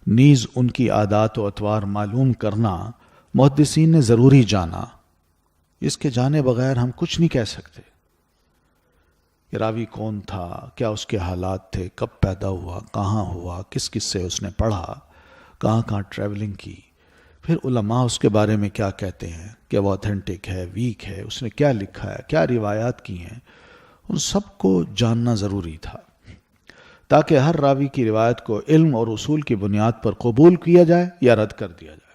نیز ان کی عادات و اطوار معلوم کرنا محدثین نے ضروری جانا۔ اس کے جانے بغیر ہم کچھ نہیں کہہ سکتے کہ راوی کون تھا، کیا اس کے حالات تھے، کب پیدا ہوا، کہاں ہوا، کس کس سے اس نے پڑھا، کہاں کہاں ٹریولنگ کی، پھر علماء اس کے بارے میں کیا کہتے ہیں کہ وہ اوتھینٹک ہے، ویک ہے، اس نے کیا لکھا ہے، کیا روایات کی ہیں، ان سب کو جاننا ضروری تھا تاکہ ہر راوی کی روایت کو علم اور اصول کی بنیاد پر قبول کیا جائے یا رد کر دیا جائے۔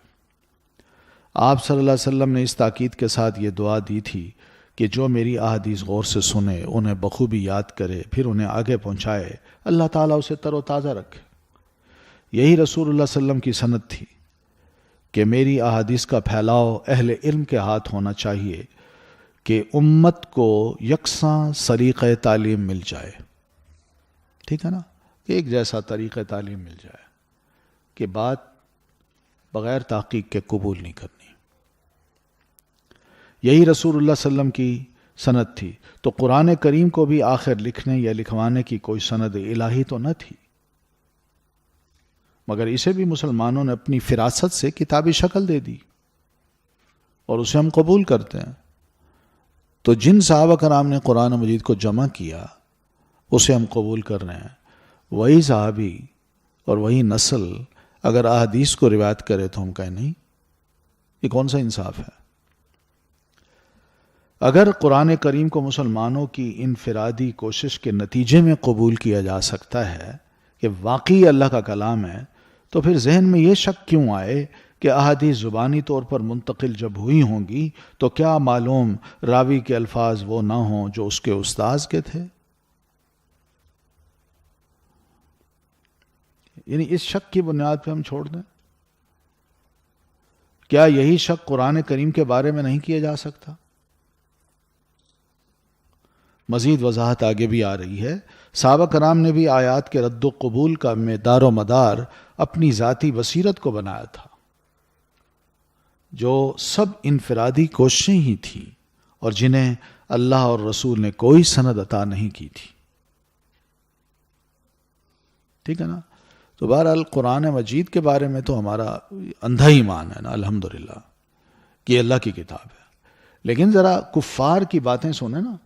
آپ صلی اللہ علیہ وسلم نے اس تاکید کے ساتھ یہ دعا دی تھی کہ جو میری احادیث غور سے سنے، انہیں بخوبی یاد کرے، پھر انہیں آگے پہنچائے، اللہ تعالیٰ اسے تر و تازہ رکھے۔ یہی رسول اللہ صلی اللہ علیہ وسلم کی سنت تھی کہ میری احادیث کا پھیلاؤ اہل علم کے ہاتھ ہونا چاہیے کہ امت کو یکساں طریقہ تعلیم مل جائے۔ ٹھیک ہے نا؟ ایک جیسا طریقہ تعلیم مل جائے کہ بات بغیر تحقیق کے قبول نہیں کرنی۔ یہی رسول اللہ صلی اللہ علیہ وسلم کی سند تھی، تو قرآن کریم کو بھی آخر لکھنے یا لکھوانے کی کوئی سند الہی تو نہ تھی، مگر اسے بھی مسلمانوں نے اپنی فراست سے کتابی شکل دے دی اور اسے ہم قبول کرتے ہیں۔ تو جن صحابہ کرام نے قرآن مجید کو جمع کیا اسے ہم قبول کر رہے ہیں، وہی صحابی اور وہی نسل اگر احادیث کو روایت کرے تو ہم کہیں نہیں، یہ کون سا انصاف ہے؟ اگر قرآن کریم کو مسلمانوں کی انفرادی کوشش کے نتیجے میں قبول کیا جا سکتا ہے کہ واقعی اللہ کا کلام ہے، تو پھر ذہن میں یہ شک کیوں آئے کہ احادیث زبانی طور پر منتقل جب ہوئی ہوں گی تو کیا معلوم راوی کے الفاظ وہ نہ ہوں جو اس کے استاذ کے تھے؟ یعنی اس شک کی بنیاد پہ ہم چھوڑ دیں؟ کیا یہی شک قرآن کریم کے بارے میں نہیں کیا جا سکتا؟ مزید وضاحت آگے بھی آ رہی ہے۔ صحابہ کرام نے بھی آیات کے رد و قبول کا دار و مدار اپنی ذاتی بصیرت کو بنایا تھا، جو سب انفرادی کوششیں ہی تھیں اور جنہیں اللہ اور رسول نے کوئی سند عطا نہیں کی تھی۔ ٹھیک ہے نا؟ تو بہرحال قرآن مجید کے بارے میں تو ہمارا اندھا ایمان ہے نا، الحمدللہ کہ یہ اللہ کی کتاب ہے، لیکن ذرا کفار کی باتیں سنیں نا،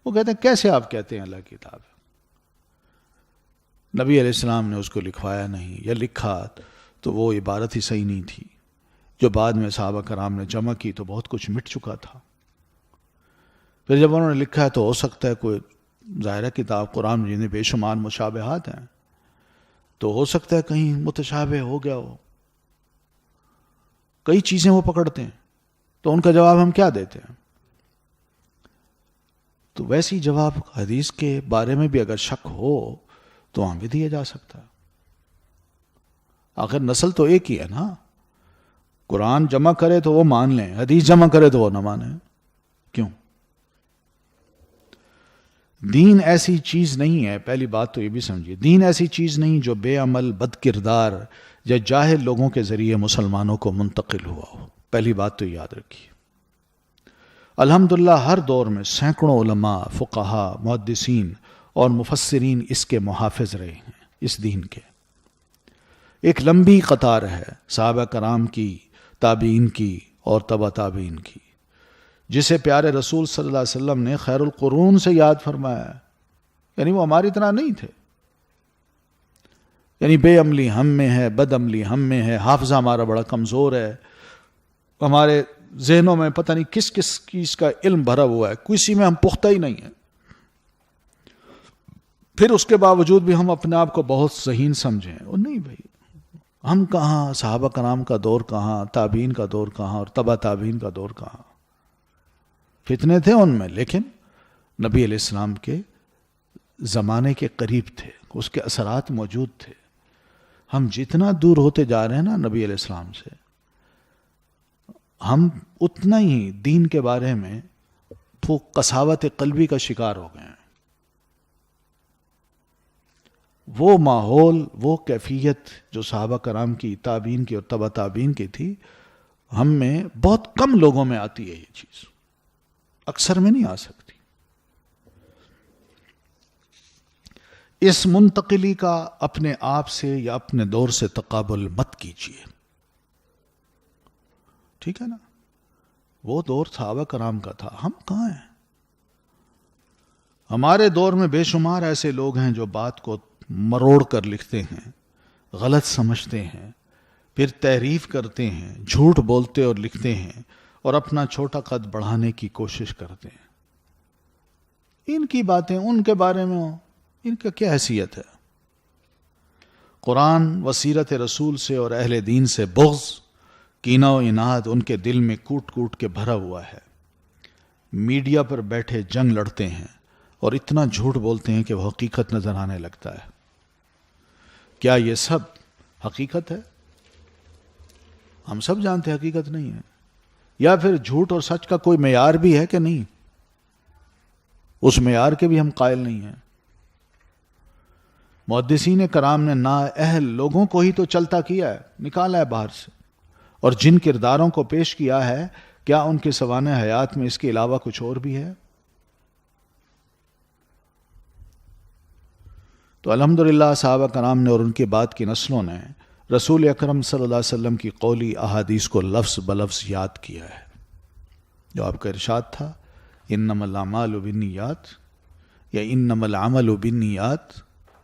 وہ کہتے ہیں کیسے آپ کہتے ہیں اللہ کی کتاب ہے؟ نبی علیہ السلام نے اس کو لکھوایا نہیں، یا لکھا تو وہ عبارت ہی صحیح نہیں تھی، جو بعد میں صحابہ کرام نے جمع کی تو بہت کچھ مٹ چکا تھا۔ پھر جب انہوں نے لکھا ہے تو ہو سکتا ہے کوئی ظاہرہ کتاب قرآن مجید میں بے شمار مشابہات ہیں، تو ہو سکتا ہے کہیں متشابہ ہو گیا ہو، کئی چیزیں وہ پکڑتے ہیں، تو ان کا جواب ہم کیا دیتے ہیں؟ تو ویسی جواب حدیث کے بارے میں بھی اگر شک ہو تو وہاں بھی دیا جا سکتا ہے. آخر نسل تو ایک ہی ہے نا. قرآن جمع کرے تو وہ مان لیں, حدیث جمع کرے تو وہ نہ مانیں. کیوں؟ دین ایسی چیز نہیں ہے, پہلی بات تو یہ بھی سمجھیے, دین ایسی چیز نہیں جو بے عمل, بد کردار یا جاہل لوگوں کے ذریعے مسلمانوں کو منتقل ہوا ہو. پہلی بات تو یاد رکھیے. الحمدللہ ہر دور میں سینکڑوں علماء, فقہا, محدثین اور مفسرین اس کے محافظ رہے ہیں, اس دین کے. ایک لمبی قطار ہے صحابہ کرام کی, تابعین کی اور تبع تابعین کی, جسے پیارے رسول صلی اللہ علیہ وسلم نے خیر القرون سے یاد فرمایا. یعنی وہ ہماری طرح نہیں تھے. یعنی بے عملی ہم میں ہے, بد عملی ہم میں ہے, حافظہ ہمارا بڑا کمزور ہے, ہمارے ذہنوں میں پتہ نہیں کس کس چیز کا علم بھرا ہوا ہے, کسی میں ہم پختہ ہی نہیں ہیں. پھر اس کے باوجود بھی ہم اپنے آپ کو بہت ذہین سمجھیں. اور نہیں بھائی, ہم کہاں, صحابہ کرام کا دور کہاں, تابعین کا دور کہاں اور تبع تابعین کا دور کہاں. فتنے تھے ان میں, لیکن نبی علیہ السلام کے زمانے کے قریب تھے, اس کے اثرات موجود تھے. ہم جتنا دور ہوتے جا رہے ہیں نا نبی علیہ السلام سے, ہم اتنا ہی دین کے بارے میں وہ قساوت قلبی کا شکار ہو گئے ہیں. وہ ماحول, وہ کیفیت جو صحابہ کرام کی, تابعین کی اور تبع تابعین کی تھی, ہم میں بہت کم لوگوں میں آتی ہے یہ چیز, اکثر میں نہیں آ سکتی. اس منتقلی کا اپنے آپ سے یا اپنے دور سے تقابل مت کیجیے. ٹھیک ہے نا؟ وہ دور صحابہ کرام کا تھا, ہم کہاں ہیں؟ ہمارے دور میں بے شمار ایسے لوگ ہیں جو بات کو مروڑ کر لکھتے ہیں, غلط سمجھتے ہیں, پھر تحریف کرتے ہیں, جھوٹ بولتے اور لکھتے ہیں, اور اپنا چھوٹا قد بڑھانے کی کوشش کرتے ہیں. ان کی باتیں ان کے بارے میں ہوں, ان کا کیا حیثیت ہے؟ قرآن و سیرت رسول سے اور اہل دین سے بغض, کینہ و اناد ان کے دل میں کوٹ کوٹ کے بھرا ہوا ہے. میڈیا پر بیٹھے جنگ لڑتے ہیں اور اتنا جھوٹ بولتے ہیں کہ وہ حقیقت نظر آنے لگتا ہے. کیا یہ سب حقیقت ہے؟ ہم سب جانتے ہیں حقیقت نہیں ہے. یا پھر جھوٹ اور سچ کا کوئی معیار بھی ہے کہ نہیں؟ اس معیار کے بھی ہم قائل نہیں ہیں. محدثین کرام نے نااہل لوگوں کو ہی تو چلتا کیا ہے, نکالا ہے باہر سے, اور جن کرداروں کو پیش کیا ہے, کیا ان کے سوانح حیات میں اس کے علاوہ کچھ اور بھی ہے؟ تو الحمدللہ صحابہ کرام نے اور ان کے بعد کی نسلوں نے رسول اکرم صلی اللہ علیہ وسلم کی قولی احادیث کو لفظ بلفظ یاد کیا ہے. جو آپ کا ارشاد تھا, انما الاعمال بالنیات, یا انما العمل بالنیات,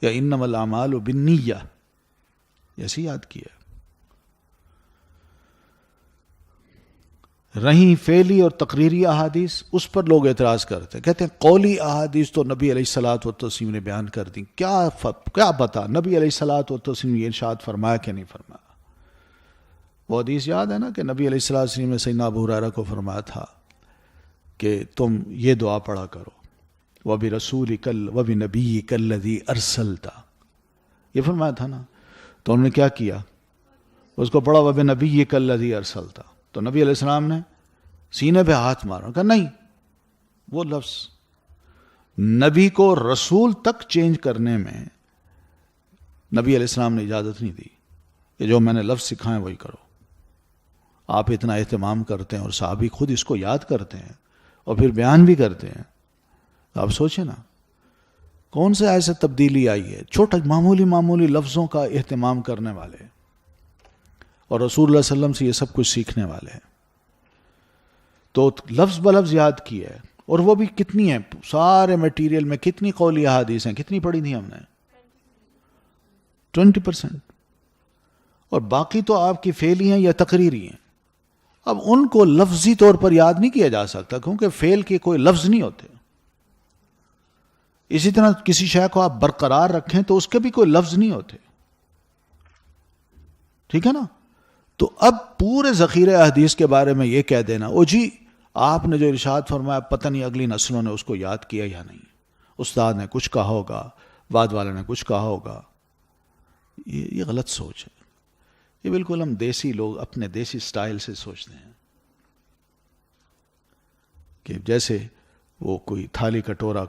یا انما الاعمال بالنیہ, ایسے یاد کیا. رہیں فعلی اور تقریری احادیث, اس پر لوگ اعتراض کرتے ہیں, کہتے ہیں قولی احادیث تو نبی علیہ الصلوۃ والتسلیم نے بیان کر دی. کیا پتا نبی علیہ الصلوۃ والتسلیم نے ارشاد فرمایا کہ نہیں فرمایا؟ وہ حدیث یاد ہے نا کہ نبی علیہ الصلوۃ والتسلیم نے سیدنا ابو ہریرہ کو فرمایا تھا کہ تم یہ دعا پڑھا کرو, وَبِرَسُولِكَ وَبِنَبِيِّكَ الَّذِي أَرْسَلْتَ, یہ فرمایا تھا نا. تو انہوں نے کیا کیا, اس کو پڑھا وَبِنَبِيِّكَ الَّذِي أَرْسَلْتَ. تو نبی علیہ السلام نے سینے پہ ہاتھ مارا, کہا نہیں, وہ لفظ نبی کو رسول تک چینج کرنے میں نبی علیہ السلام نے اجازت نہیں دی کہ جو میں نے لفظ سکھائے وہی کرو. آپ اتنا اہتمام کرتے ہیں اور صحابی خود اس کو یاد کرتے ہیں اور پھر بیان بھی کرتے ہیں. آپ سوچیں نا کون سے ایسے تبدیلی آئی ہے, چھوٹا معمولی لفظوں کا اہتمام کرنے والے, اور رسول اللہ صلی اللہ علیہ وسلم سے یہ سب کچھ سیکھنے والے ہیں. تو لفظ بلفظ یاد کیا ہے, اور وہ بھی کتنی ہیں, سارے میٹیریل میں کتنی قولی احادیث ہیں, کتنی پڑھی تھی ہم نے؟ 20%. اور باقی تو آپ کی فعلی ہیں یا تقریری ہیں. اب ان کو لفظی طور پر یاد نہیں کیا جا سکتا کیونکہ فعل کے کوئی لفظ نہیں ہوتے. اسی طرح کسی شے کو آپ برقرار رکھیں تو اس کے بھی کوئی لفظ نہیں ہوتے. ٹھیک ہے نا؟ تو اب پورے ذخیرے احادیث کے بارے میں یہ کہہ دینا, او جی آپ نے جو ارشاد فرمایا پتہ نہیں اگلی نسلوں نے اس کو یاد کیا یا نہیں, استاد نے کچھ کہا ہوگا, بعد والے نے کچھ کہا ہوگا. یہ غلط سوچ ہے. یہ بالکل ہم دیسی لوگ اپنے دیسی سٹائل سے سوچتے ہیں کہ جیسے وہ کوئی تھالی کٹورا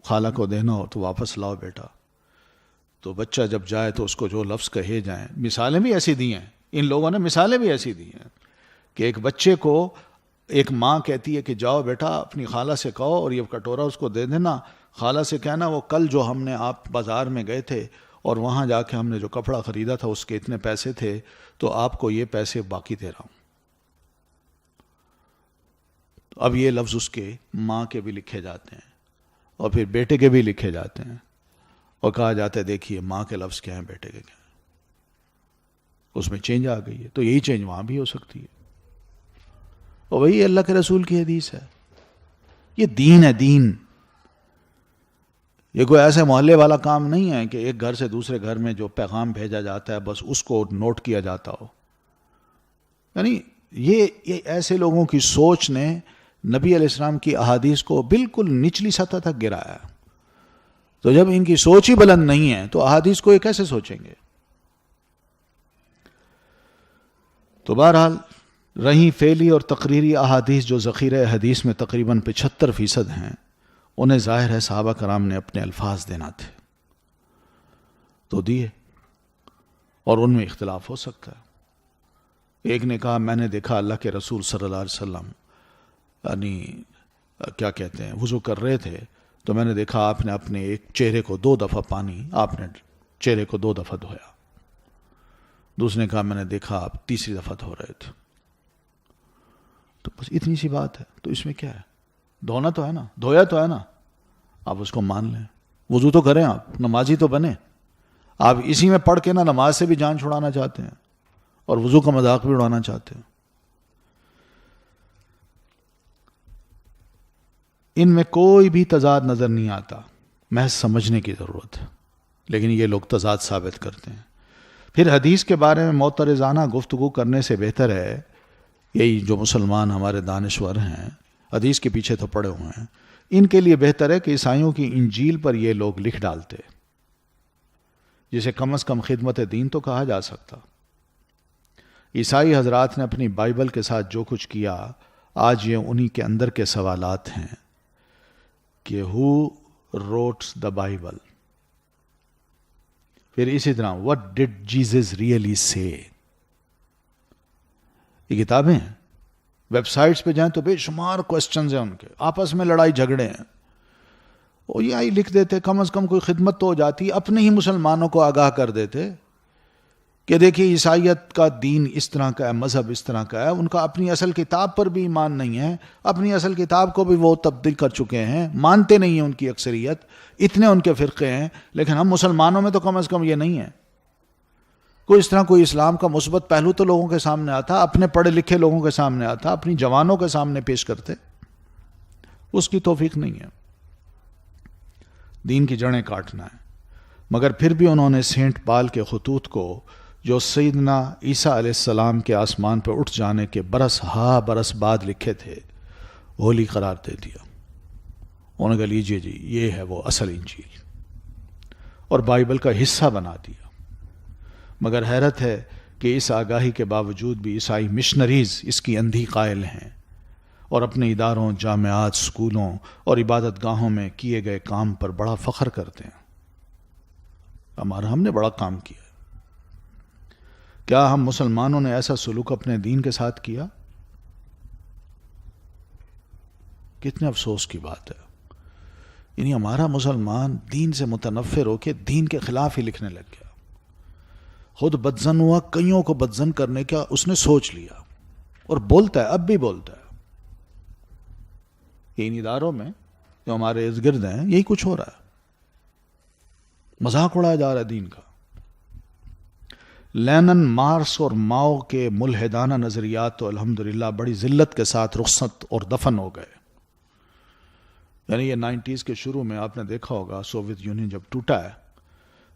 خالہ کو دینا ہو تو واپس لاؤ بیٹا, تو بچہ جب جائے تو اس کو جو لفظ کہے جائیں. مثالیں بھی ایسی دی ہیں ان لوگوں نے, مثالیں بھی ایسی دی ہیں کہ ایک بچے کو ایک ماں کہتی ہے کہ جاؤ بیٹا اپنی خالہ سے کہو اور یہ کٹورا اس کو دے دینا, خالہ سے کہنا وہ کل جو ہم نے آپ بازار میں گئے تھے اور وہاں جا کے ہم نے جو کپڑا خریدا تھا اس کے اتنے پیسے تھے تو آپ کو یہ پیسے باقی دے رہا ہوں. اب یہ لفظ اس کے ماں کے بھی لکھے جاتے ہیں اور پھر بیٹے کے بھی لکھے جاتے ہیں اور کہا جاتا ہے دیکھیے ماں کے لفظ کیا ہیں بیٹے کے کیا ہیں. اس میں چینج آ گئی ہے, تو یہی چینج وہاں بھی ہو سکتی ہے. اور وہی اللہ کے رسول کی حدیث ہے. یہ دین ہے, دین. یہ کوئی ایسے محلے والا کام نہیں ہے کہ ایک گھر سے دوسرے گھر میں جو پیغام بھیجا جاتا ہے بس اس کو نوٹ کیا جاتا ہو. یعنی یہ ایسے لوگوں کی سوچ نے نبی علیہ السلام کی احادیث کو بالکل نچلی سطح تک گرایا. تو جب ان کی سوچ ہی بلند نہیں ہے تو احادیث کو یہ کیسے سوچیں گے؟ تو بہرحال رہی فعلی اور تقریری احادیث جو ذخیرہ حدیث میں تقریباً 75% ہیں, انہیں ظاہر ہے صحابہ کرام نے اپنے الفاظ دینا تھے تو دیے, اور ان میں اختلاف ہو سکتا ہے. ایک نے کہا میں نے دیکھا اللہ کے رسول صلی اللہ علیہ وسلم یعنی کیا کہتے ہیں وضو کر رہے تھے تو میں نے دیکھا آپ نے اپنے ایک چہرے کو 2 دفعہ آپ نے چہرے کو 2 دفعہ دھویا. دوسرے نے کہا میں نے دیکھا آپ تیسری دفعہ دھو رہے تھے. تو بس اتنی سی بات ہے, تو اس میں کیا ہے؟ دھونا تو ہے نا, دھویا تو ہے نا, آپ اس کو مان لیں. وضو تو کریں, آپ نمازی تو بنے. آپ اسی میں پڑھ کے نا نماز سے بھی جان چھڑانا چاہتے ہیں اور وضو کا مذاق بھی اڑانا چاہتے ہیں. ان میں کوئی بھی تضاد نظر نہیں آتا, محض سمجھنے کی ضرورت ہے, لیکن یہ لوگ تضاد ثابت کرتے ہیں. پھر حدیث کے بارے میں معترضانہ گفتگو کرنے سے بہتر ہے, یہی جو مسلمان ہمارے دانشور ہیں حدیث کے پیچھے تو پڑے ہوئے ہیں, ان کے لیے بہتر ہے کہ عیسائیوں کی انجیل پر یہ لوگ لکھ ڈالتے, جسے کم از کم خدمت دین تو کہا جا سکتا. عیسائی حضرات نے اپنی بائبل کے ساتھ جو کچھ کیا, آج یہ انہی کے اندر کے سوالات ہیں کہ ہو روٹس دا بائبل. پھر اسی طرح وٹ ڈڈ جیزس ریئلی سے. یہ کتابیں ہیں, ویب سائٹس پہ جائیں تو بے شمار کوسچنز ہیں ان کے, آپس میں لڑائی جھگڑے ہیں. وہ یہ لکھ دیتے, کم از کم کوئی خدمت تو ہو جاتی, اپنے ہی مسلمانوں کو آگاہ کر دیتے کہ دیکھیے عیسائیت کا دین اس طرح کا ہے, مذہب اس طرح کا ہے, ان کا اپنی اصل کتاب پر بھی ایمان نہیں ہے, اپنی اصل کتاب کو بھی وہ تبدیل کر چکے ہیں, مانتے نہیں ہیں ان کی اکثریت, اتنے ان کے فرقے ہیں. لیکن ہم مسلمانوں میں تو کم از کم یہ نہیں ہے. کوئی اس طرح کوئی اسلام کا مثبت پہلو تو لوگوں کے سامنے آتا, اپنے پڑھے لکھے لوگوں کے سامنے آتا, اپنی جوانوں کے سامنے پیش کرتے. اس کی توفیق نہیں ہے. دین کی جڑیں کاٹنا ہے. مگر پھر بھی انہوں نے سینٹ پال کے خطوط کو جو سیدنا عیسیٰ علیہ السلام کے آسمان پہ اٹھ جانے کے برس بعد لکھے تھے, ہولی قرار دے دیا. انہوں نے کہا لیجیے جی یہ ہے وہ اصل انجیل, اور بائبل کا حصہ بنا دیا. مگر حیرت ہے کہ اس آگاہی کے باوجود بھی عیسائی مشنریز اس کی اندھی قائل ہیں اور اپنے اداروں, جامعات, سکولوں اور عبادت گاہوں میں کیے گئے کام پر بڑا فخر کرتے ہیں. ہم نے بڑا کام کیا. کیا ہم مسلمانوں نے ایسا سلوک اپنے دین کے ساتھ کیا؟ کتنے افسوس کی بات ہے. یعنی ہمارا مسلمان دین سے متنفر ہو کے دین کے خلاف ہی لکھنے لگ گیا. خود بدزن ہوا, کئیوں کو بدزن کرنے کا اس نے سوچ لیا, اور بولتا ہے, اب بھی بولتا ہے. ان اداروں میں جو ہمارے ارد گرد ہیں یہی کچھ ہو رہا ہے, مذاق اڑایا جا رہا ہے دین کا. لینن, مارکس اور ماؤ کے ملحدانہ نظریات تو الحمدللہ بڑی ذلت کے ساتھ رخصت اور دفن ہو گئے. یعنی یہ 90s کے شروع میں آپ نے دیکھا ہوگا سوویت یونین جب ٹوٹا ہے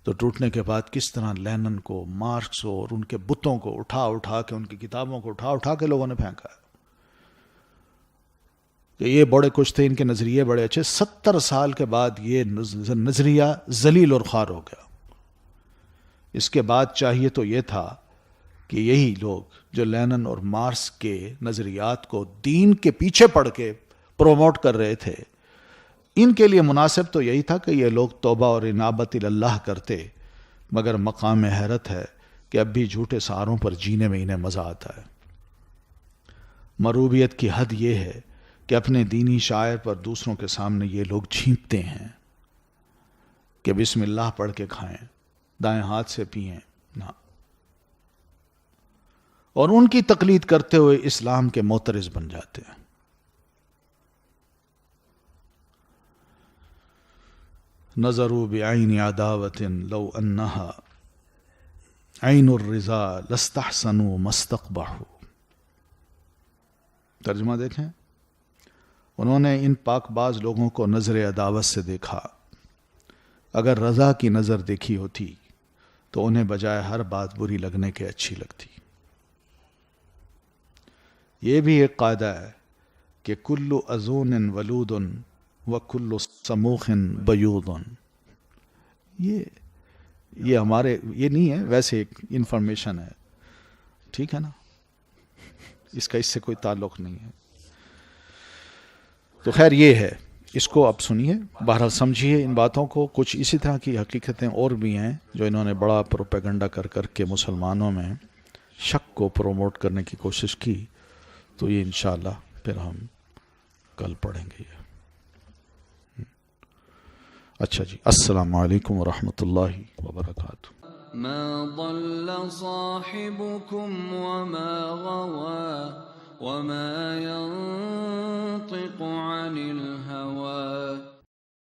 تو ٹوٹنے کے بعد کس طرح لینن کو, مارکس اور ان کے بتوں کو اٹھا کے, ان کی کتابوں کو اٹھا کے لوگوں نے پھینکا ہے. کہ یہ بڑے کچھ تھے، ان کے نظریے بڑے اچھے. 70 سال کے بعد یہ نظریہ ذلیل اور خوار ہو گیا. اس کے بعد چاہیے تو یہ تھا کہ یہی لوگ جو لینن اور مارکس کے نظریات کو دین کے پیچھے پڑھ کے پروموٹ کر رہے تھے، ان کے لیے مناسب تو یہی تھا کہ یہ لوگ توبہ اور انابت اللہ کرتے. مگر مقام حیرت ہے کہ اب بھی جھوٹے سہاروں پر جینے میں انہیں مزہ آتا ہے. مروبیت کی حد یہ ہے کہ اپنے دینی شاعر پر دوسروں کے سامنے یہ لوگ چھینکتے ہیں کہ بسم اللہ پڑھ کے کھائیں، دائیں ہاتھ سے پئیں نہ، اور ان کی تقلید کرتے ہوئے اسلام کے معترض بن جاتے ہیں. نظروا بعین عداوت لو انہا عین الرضا لاستحسنوا ما استقبحوا. ترجمہ دیکھیں، انہوں نے ان پاک باز لوگوں کو نظر عداوت سے دیکھا. اگر رضا کی نظر دیکھی ہوتی تو انہیں بجائے ہر بات بری لگنے کے اچھی لگتی. یہ بھی ایک قاعدہ ہے کہ کل اذون ولود و کل سموخ بیوض. یہ ہمارے یہ نہیں ہے، ویسے ایک انفارمیشن ہے، ٹھیک ہے نا، اس کا اس سے کوئی تعلق نہیں ہے. تو خیر یہ ہے، اس کو اب سنیے، بہرحال سمجھیے ان باتوں کو. کچھ اسی طرح کی حقیقتیں اور بھی ہیں جو انہوں نے بڑا پروپیگنڈا کر کے مسلمانوں میں شک کو پروموٹ کرنے کی کوشش کی. تو یہ انشاءاللہ پھر ہم کل پڑھیں گے. اچھا جی، السلام علیکم ورحمۃ اللہ وبرکاتہ. ما ضل صاحبكم وما غوى وما ينطق عن الهوى